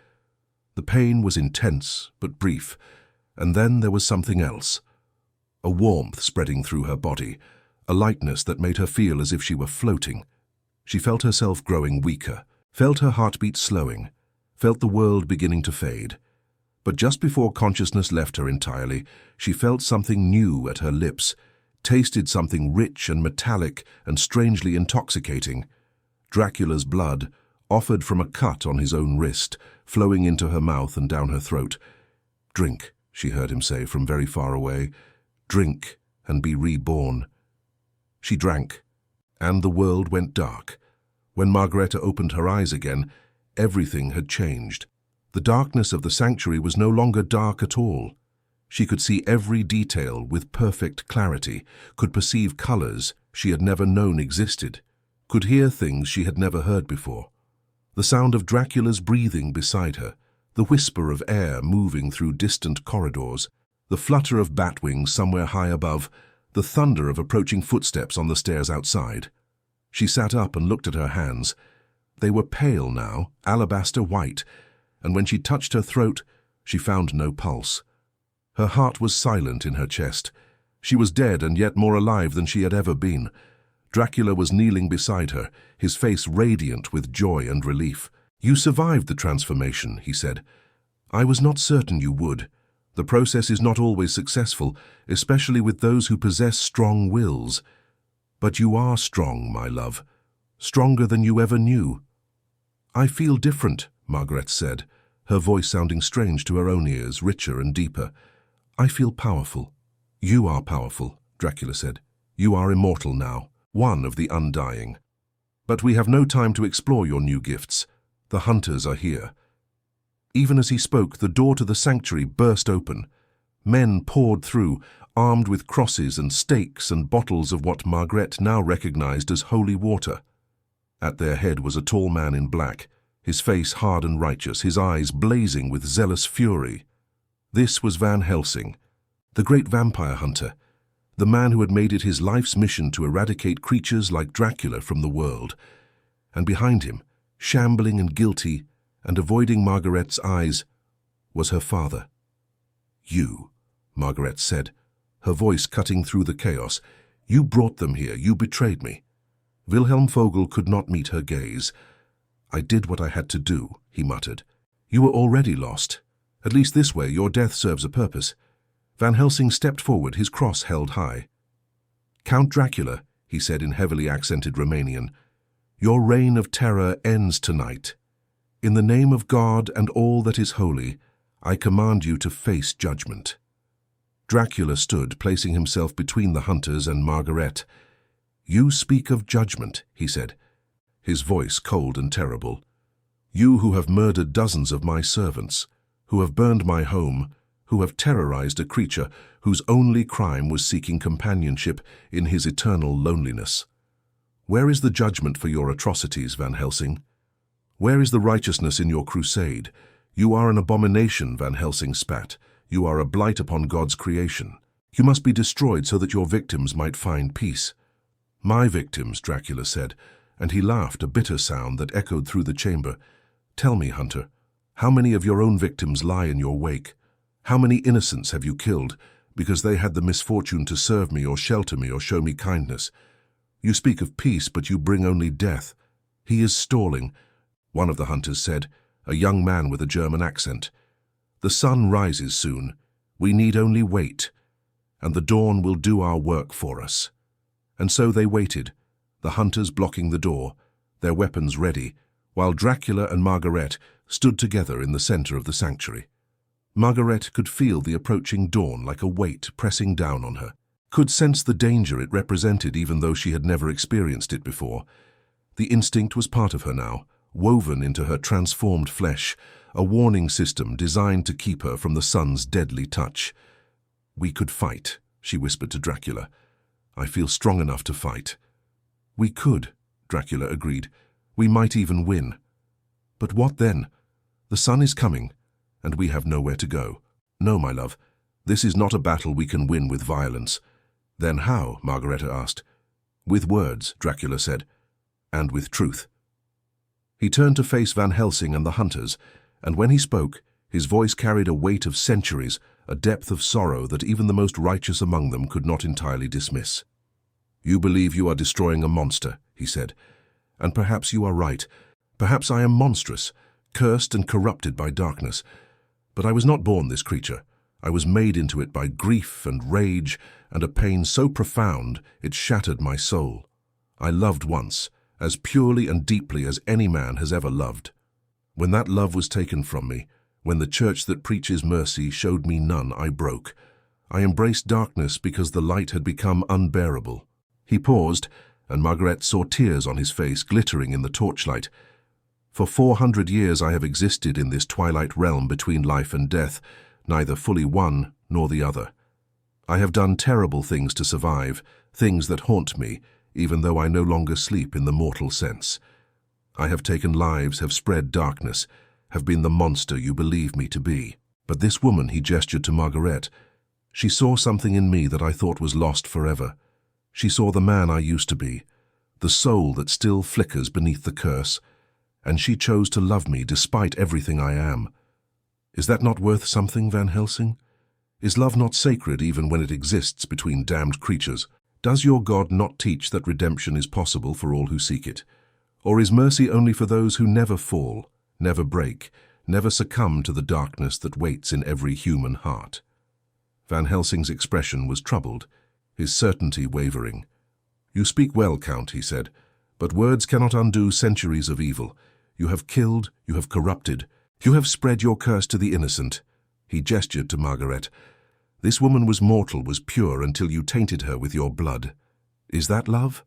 The pain was intense but brief, and then there was something else. A warmth spreading through her body, a lightness that made her feel as if she were floating. She felt herself growing weaker, felt her heartbeat slowing, felt the world beginning to fade. But just before consciousness left her entirely, she felt something new at her lips, tasted something rich and metallic and strangely intoxicating. Dracula's blood, offered from a cut on his own wrist, flowing into her mouth and down her throat. "Drink," she heard him say from very far away. "Drink and be reborn." She drank, and the world went dark. When Margarethe opened her eyes again, everything had changed. The darkness of the sanctuary was no longer dark at all. She could see every detail with perfect clarity, could perceive colors she had never known existed, could hear things she had never heard before. The sound of Dracula's breathing beside her, the whisper of air moving through distant corridors, the flutter of bat wings somewhere high above, the thunder of approaching footsteps on the stairs outside. She sat up and looked at her hands. They were pale now, alabaster white, and when she touched her throat, she found no pulse. Her heart was silent in her chest. She was dead and yet more alive than she had ever been. Dracula was kneeling beside her, his face radiant with joy and relief. "You survived the transformation," he said. "I was not certain you would. The process is not always successful, especially with those who possess strong wills. But you are strong, my love, stronger than you ever knew." "I feel different," Margarethe said, her voice sounding strange to her own ears, richer and deeper. "I feel powerful." "You are powerful," Dracula said. "You are immortal now, one of the undying. But we have no time to explore your new gifts. The hunters are here." Even as he spoke, the door to the sanctuary burst open. Men poured through, armed with crosses and stakes and bottles of what Margarethe now recognized as holy water. At their head was a tall man in black, his face hard and righteous, his eyes blazing with zealous fury. This was Van Helsing, the great vampire hunter, the man who had made it his life's mission to eradicate creatures like Dracula from the world. And behind him, shambling and guilty, and avoiding Margarethe's eyes, was her father. "You," Margarethe said, her voice cutting through the chaos. "You brought them here, you betrayed me." Wilhelm Vogel could not meet her gaze. "I did what I had to do," he muttered. "You were already lost. At least this way your death serves a purpose." Van Helsing stepped forward, his cross held high. "Count Dracula," he said in heavily accented Romanian, "your reign of terror ends tonight. In the name of God and all that is holy, I command you to face judgment." Dracula stood, placing himself between the hunters and Margarethe. "You speak of judgment," he said, his voice cold and terrible. "You who have murdered dozens of my servants, who have burned my home, who have terrorized a creature whose only crime was seeking companionship in his eternal loneliness. Where is the judgment for your atrocities, Van Helsing? Where is the righteousness in your crusade? You are an abomination," Van Helsing spat. "You are a blight upon God's creation. You must be destroyed so that your victims might find peace." "My victims," Dracula said, and he laughed, a bitter sound that echoed through the chamber. "Tell me, hunter, how many of your own victims lie in your wake? How many innocents have you killed because they had the misfortune to serve me or shelter me or show me kindness? You speak of peace, but you bring only death." "He is stalling," one of the hunters said, a young man with a German accent. "The sun rises soon. We need only wait, and the dawn will do our work for us." And so they waited, the hunters blocking the door, their weapons ready, while Dracula and Margarethe stood together in the center of the sanctuary. Margarethe could feel the approaching dawn like a weight pressing down on her, could sense the danger it represented even though she had never experienced it before. The instinct was part of her now, woven into her transformed flesh, a warning system designed to keep her from the sun's deadly touch. "We could fight," she whispered to Dracula. "I feel strong enough to fight." "We could," Dracula agreed. "We might even win. But what then? The sun is coming, and we have nowhere to go. No, my love, this is not a battle we can win with violence." "Then how?" Margarethe asked. "With words," Dracula said, "and with truth." He turned to face Van Helsing and the hunters, and when he spoke, his voice carried a weight of centuries, a depth of sorrow that even the most righteous among them could not entirely dismiss. "You believe you are destroying a monster," he said, "and perhaps you are right. Perhaps I am monstrous, cursed and corrupted by darkness. But I was not born this creature. I was made into it by grief and rage and a pain so profound it shattered my soul. I loved once, as purely and deeply as any man has ever loved. When that love was taken from me, when the church that preaches mercy showed me none, I broke. I embraced darkness because the light had become unbearable." He paused, and Margarethe saw tears on his face glittering in the torchlight. "For 400 years I have existed in this twilight realm between life and death, neither fully one nor the other. I have done terrible things to survive, things that haunt me, even though I no longer sleep in the mortal sense. I have taken lives, have spread darkness, have been the monster you believe me to be. But this woman," he gestured to Margarethe, "she saw something in me that I thought was lost forever. She saw the man I used to be, the soul that still flickers beneath the curse, and she chose to love me despite everything I am. Is that not worth something, Van Helsing? Is love not sacred even when it exists between damned creatures? Does your God not teach that redemption is possible for all who seek it? Or is mercy only for those who never fall, never break, never succumb to the darkness that waits in every human heart?" Van Helsing's expression was troubled, his certainty wavering. "You speak well, Count," he said, "but words cannot undo centuries of evil. You have killed, you have corrupted, you have spread your curse to the innocent." He gestured to Margarethe. "This woman was mortal, was pure, until you tainted her with your blood. Is that love?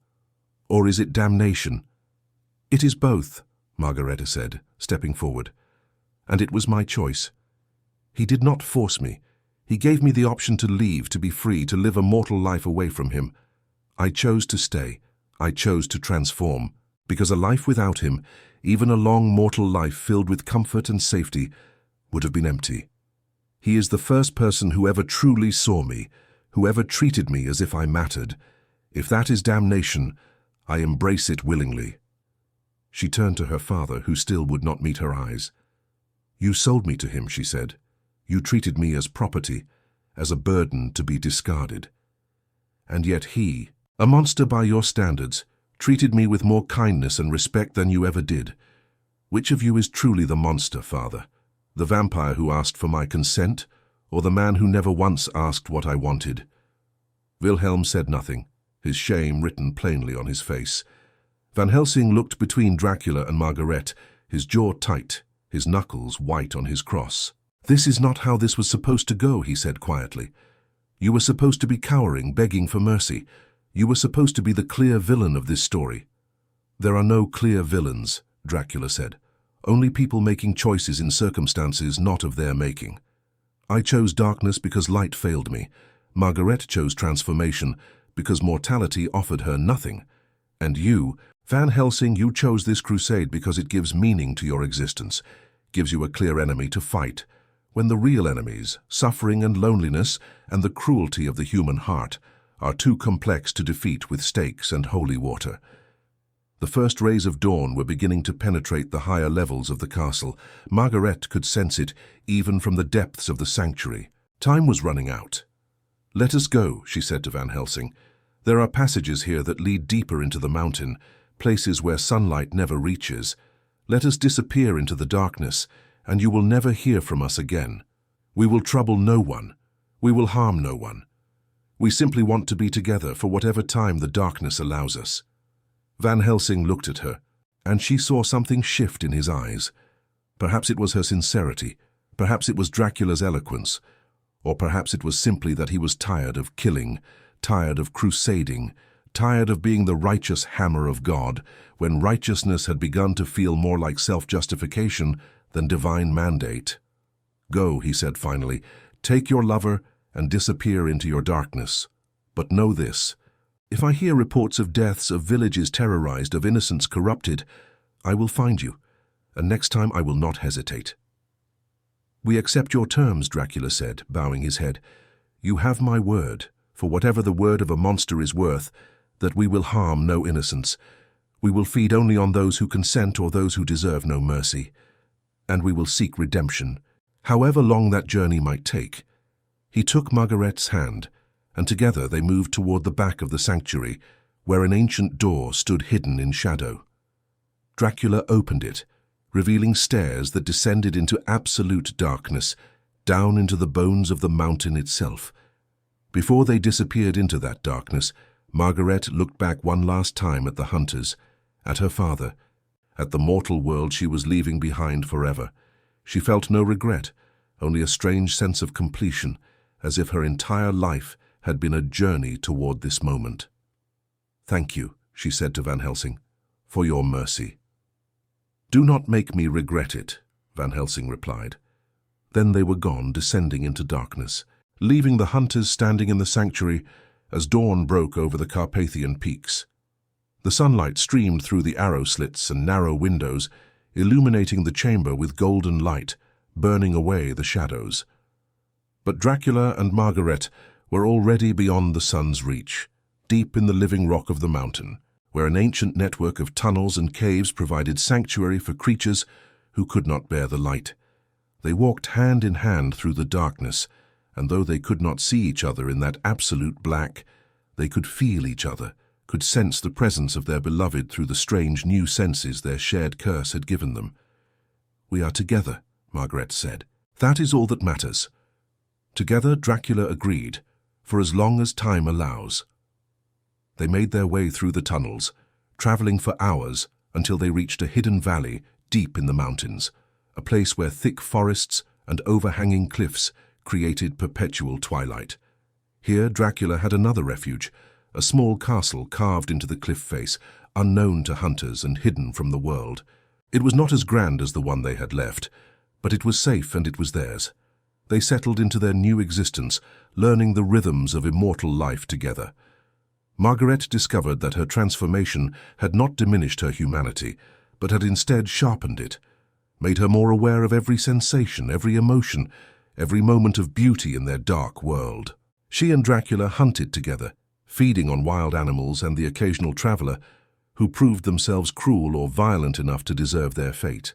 Or is it damnation?" "It is both," Margarethe said, stepping forward. "And it was my choice. He did not force me. He gave me the option to leave, to be free, to live a mortal life away from him. I chose to stay. I chose to transform, because a life without him, even a long mortal life filled with comfort and safety, would have been empty. He is the first person who ever truly saw me, who ever treated me as if I mattered. If that is damnation, I embrace it willingly." She turned to her father, who still would not meet her eyes. "You sold me to him," she said. "You treated me as property, as a burden to be discarded. And yet he, a monster by your standards, treated me with more kindness and respect than you ever did. Which of you is truly the monster, father? The vampire who asked for my consent, or the man who never once asked what I wanted?" Wilhelm said nothing, his shame written plainly on his face. Van Helsing looked between Dracula and Margarethe, his jaw tight, his knuckles white on his cross. "This is not how this was supposed to go," he said quietly. "You were supposed to be cowering, begging for mercy. You were supposed to be the clear villain of this story." "There are no clear villains," Dracula said. "Only people making choices in circumstances not of their making. I chose darkness because light failed me. Margarethe chose transformation because mortality offered her nothing. And you, Van Helsing, you chose this crusade because it gives meaning to your existence, gives you a clear enemy to fight, when the real enemies, suffering and loneliness and the cruelty of the human heart, are too complex to defeat with stakes and holy water." The first rays of dawn were beginning to penetrate the higher levels of the castle. Margarethe could sense it, even from the depths of the sanctuary. Time was running out. "Let us go," she said to Van Helsing. "There are passages here that lead deeper into the mountain, places where sunlight never reaches. Let us disappear into the darkness, and you will never hear from us again. We will trouble no one. We will harm no one. We simply want to be together for whatever time the darkness allows us." Van Helsing looked at her, and she saw something shift in his eyes. Perhaps it was her sincerity, perhaps it was Dracula's eloquence, or perhaps it was simply that he was tired of killing, tired of crusading, tired of being the righteous hammer of God, when righteousness had begun to feel more like self-justification than divine mandate. "Go," he said finally, "take your lover and disappear into your darkness. But know this, if I hear reports of deaths, of villages terrorized, of innocents corrupted, I will find you, and next time I will not hesitate." "We accept your terms," Dracula said, bowing his head. "You have my word, for whatever the word of a monster is worth, that we will harm no innocents. We will feed only on those who consent or those who deserve no mercy. And we will seek redemption, however long that journey might take." He took Margarethe's hand, and together they moved toward the back of the sanctuary, where an ancient door stood hidden in shadow. Dracula opened it, revealing stairs that descended into absolute darkness, down into the bones of the mountain itself. Before they disappeared into that darkness, Margarethe looked back one last time at the hunters, at her father, at the mortal world she was leaving behind forever. She felt no regret, only a strange sense of completion, as if her entire life had been a journey toward this moment. "Thank you," she said to Van Helsing, "for your mercy." "Do not make me regret it," Van Helsing replied. Then they were gone, descending into darkness, leaving the hunters standing in the sanctuary as dawn broke over the Carpathian peaks. The sunlight streamed through the arrow slits and narrow windows, illuminating the chamber with golden light, burning away the shadows. But Dracula and Margarethe were already beyond the sun's reach, deep in the living rock of the mountain, where an ancient network of tunnels and caves provided sanctuary for creatures who could not bear the light. They walked hand in hand through the darkness, and though they could not see each other in that absolute black, they could feel each other, could sense the presence of their beloved through the strange new senses their shared curse had given them. "We are together," Margarethe said. "That is all that matters." Together, Dracula agreed, for as long as time allows. They made their way through the tunnels, traveling for hours until they reached a hidden valley deep in the mountains, a place where thick forests and overhanging cliffs created perpetual twilight. Here Dracula had another refuge, a small castle carved into the cliff face, unknown to hunters and hidden from the world. It was not as grand as the one they had left, but it was safe and it was theirs. They settled into their new existence, learning the rhythms of immortal life together. Margarethe discovered that her transformation had not diminished her humanity, but had instead sharpened it, made her more aware of every sensation, every emotion, every moment of beauty in their dark world. She and Dracula hunted together, feeding on wild animals and the occasional traveler who proved themselves cruel or violent enough to deserve their fate.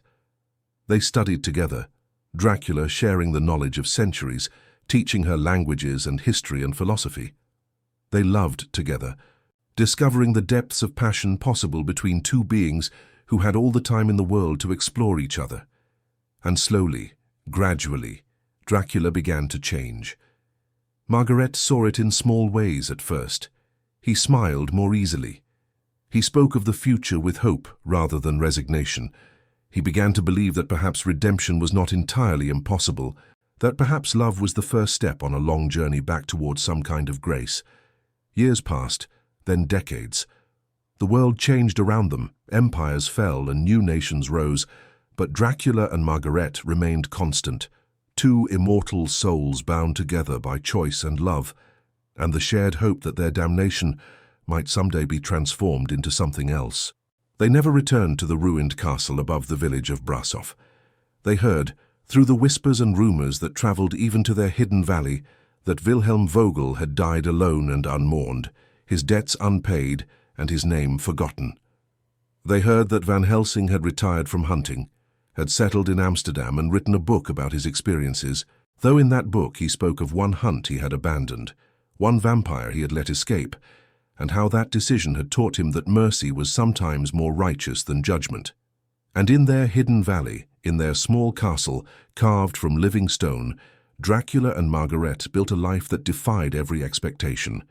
They studied together, Dracula sharing the knowledge of centuries, teaching her languages and history and philosophy. They loved together, discovering the depths of passion possible between two beings who had all the time in the world to explore each other. And slowly, gradually, Dracula began to change. Margarethe saw it in small ways at first. He smiled more easily. He spoke of the future with hope rather than resignation. He began to believe that perhaps redemption was not entirely impossible, that perhaps love was the first step on a long journey back towards some kind of grace. Years passed, then decades. The world changed around them, empires fell and new nations rose, but Dracula and Margarethe remained constant, two immortal souls bound together by choice and love, and the shared hope that their damnation might someday be transformed into something else. They never returned to the ruined castle above the village of Brasov. They heard, through the whispers and rumors that traveled even to their hidden valley, that Wilhelm Vogel had died alone and unmourned, his debts unpaid and his name forgotten. They heard that Van Helsing had retired from hunting, had settled in Amsterdam and written a book about his experiences, though in that book he spoke of one hunt he had abandoned, one vampire he had let escape, and how that decision had taught him that mercy was sometimes more righteous than judgment. And in their hidden valley, in their small castle, carved from living stone, Dracula and Margarethe built a life that defied every expectation.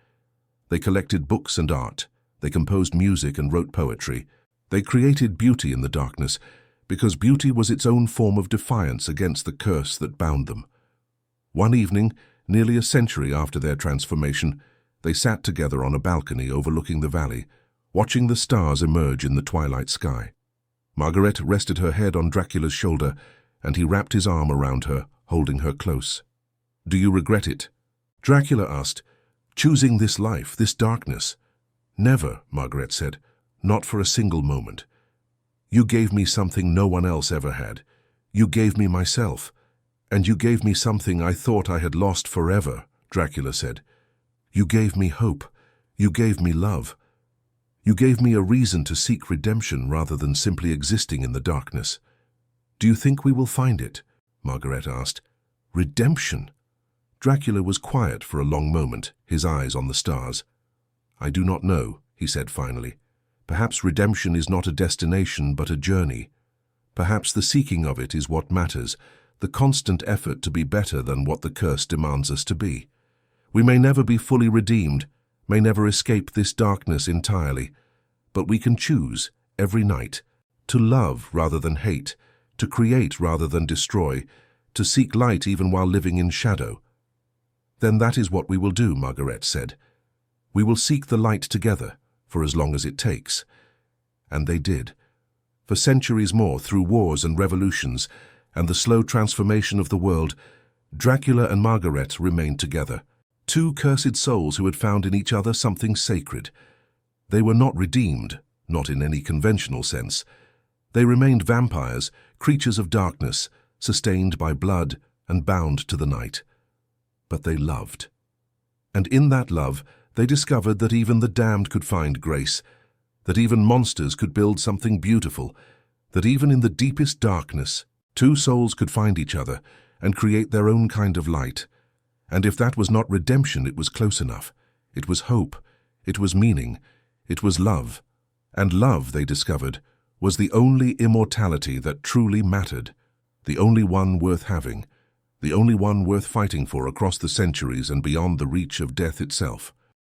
They collected books and art, they composed music and wrote poetry. They created beauty in the darkness, because beauty was its own form of defiance against the curse that bound them. One evening, nearly a century after their transformation, they sat together on a balcony overlooking the valley, watching the stars emerge in the twilight sky. Margarethe rested her head on Dracula's shoulder, and he wrapped his arm around her, holding her close. "Do you regret it?" Dracula asked, "Choosing this life, this darkness?" "Never," Margarethe said, "not for a single moment. You gave me something no one else ever had. You gave me myself. And you gave me something I thought I had lost forever," Dracula said. "You gave me hope. You gave me love. You gave me a reason to seek redemption rather than simply existing in the darkness." "Do you think we will find it?" Margarethe asked. "Redemption?" Dracula was quiet for a long moment, his eyes on the stars. "I do not know," he said finally. "Perhaps redemption is not a destination but a journey. Perhaps the seeking of it is what matters, the constant effort to be better than what the curse demands us to be. We may never be fully redeemed, may never escape this darkness entirely, but we can choose, every night, to love rather than hate, to create rather than destroy, to seek light even while living in shadow. "Then that is what we will do," Margarethe said. "We will seek the light together, for as long as it takes." And they did. For centuries more, through wars and revolutions, and the slow transformation of the world, Dracula and Margarethe remained together. Two cursed souls who had found in each other something sacred. They were not redeemed, not in any conventional sense. They remained vampires, creatures of darkness, sustained by blood and bound to the night. But they loved. And in that love, they discovered that even the damned could find grace, that even monsters could build something beautiful, that even in the deepest darkness, two souls could find each other and create their own kind of light. And if that was not redemption, it was close enough. It was hope. It was meaning. It was love. And love, they discovered, was the only immortality that truly mattered, the only one worth having, the only one worth fighting for across the centuries and beyond the reach of death itself.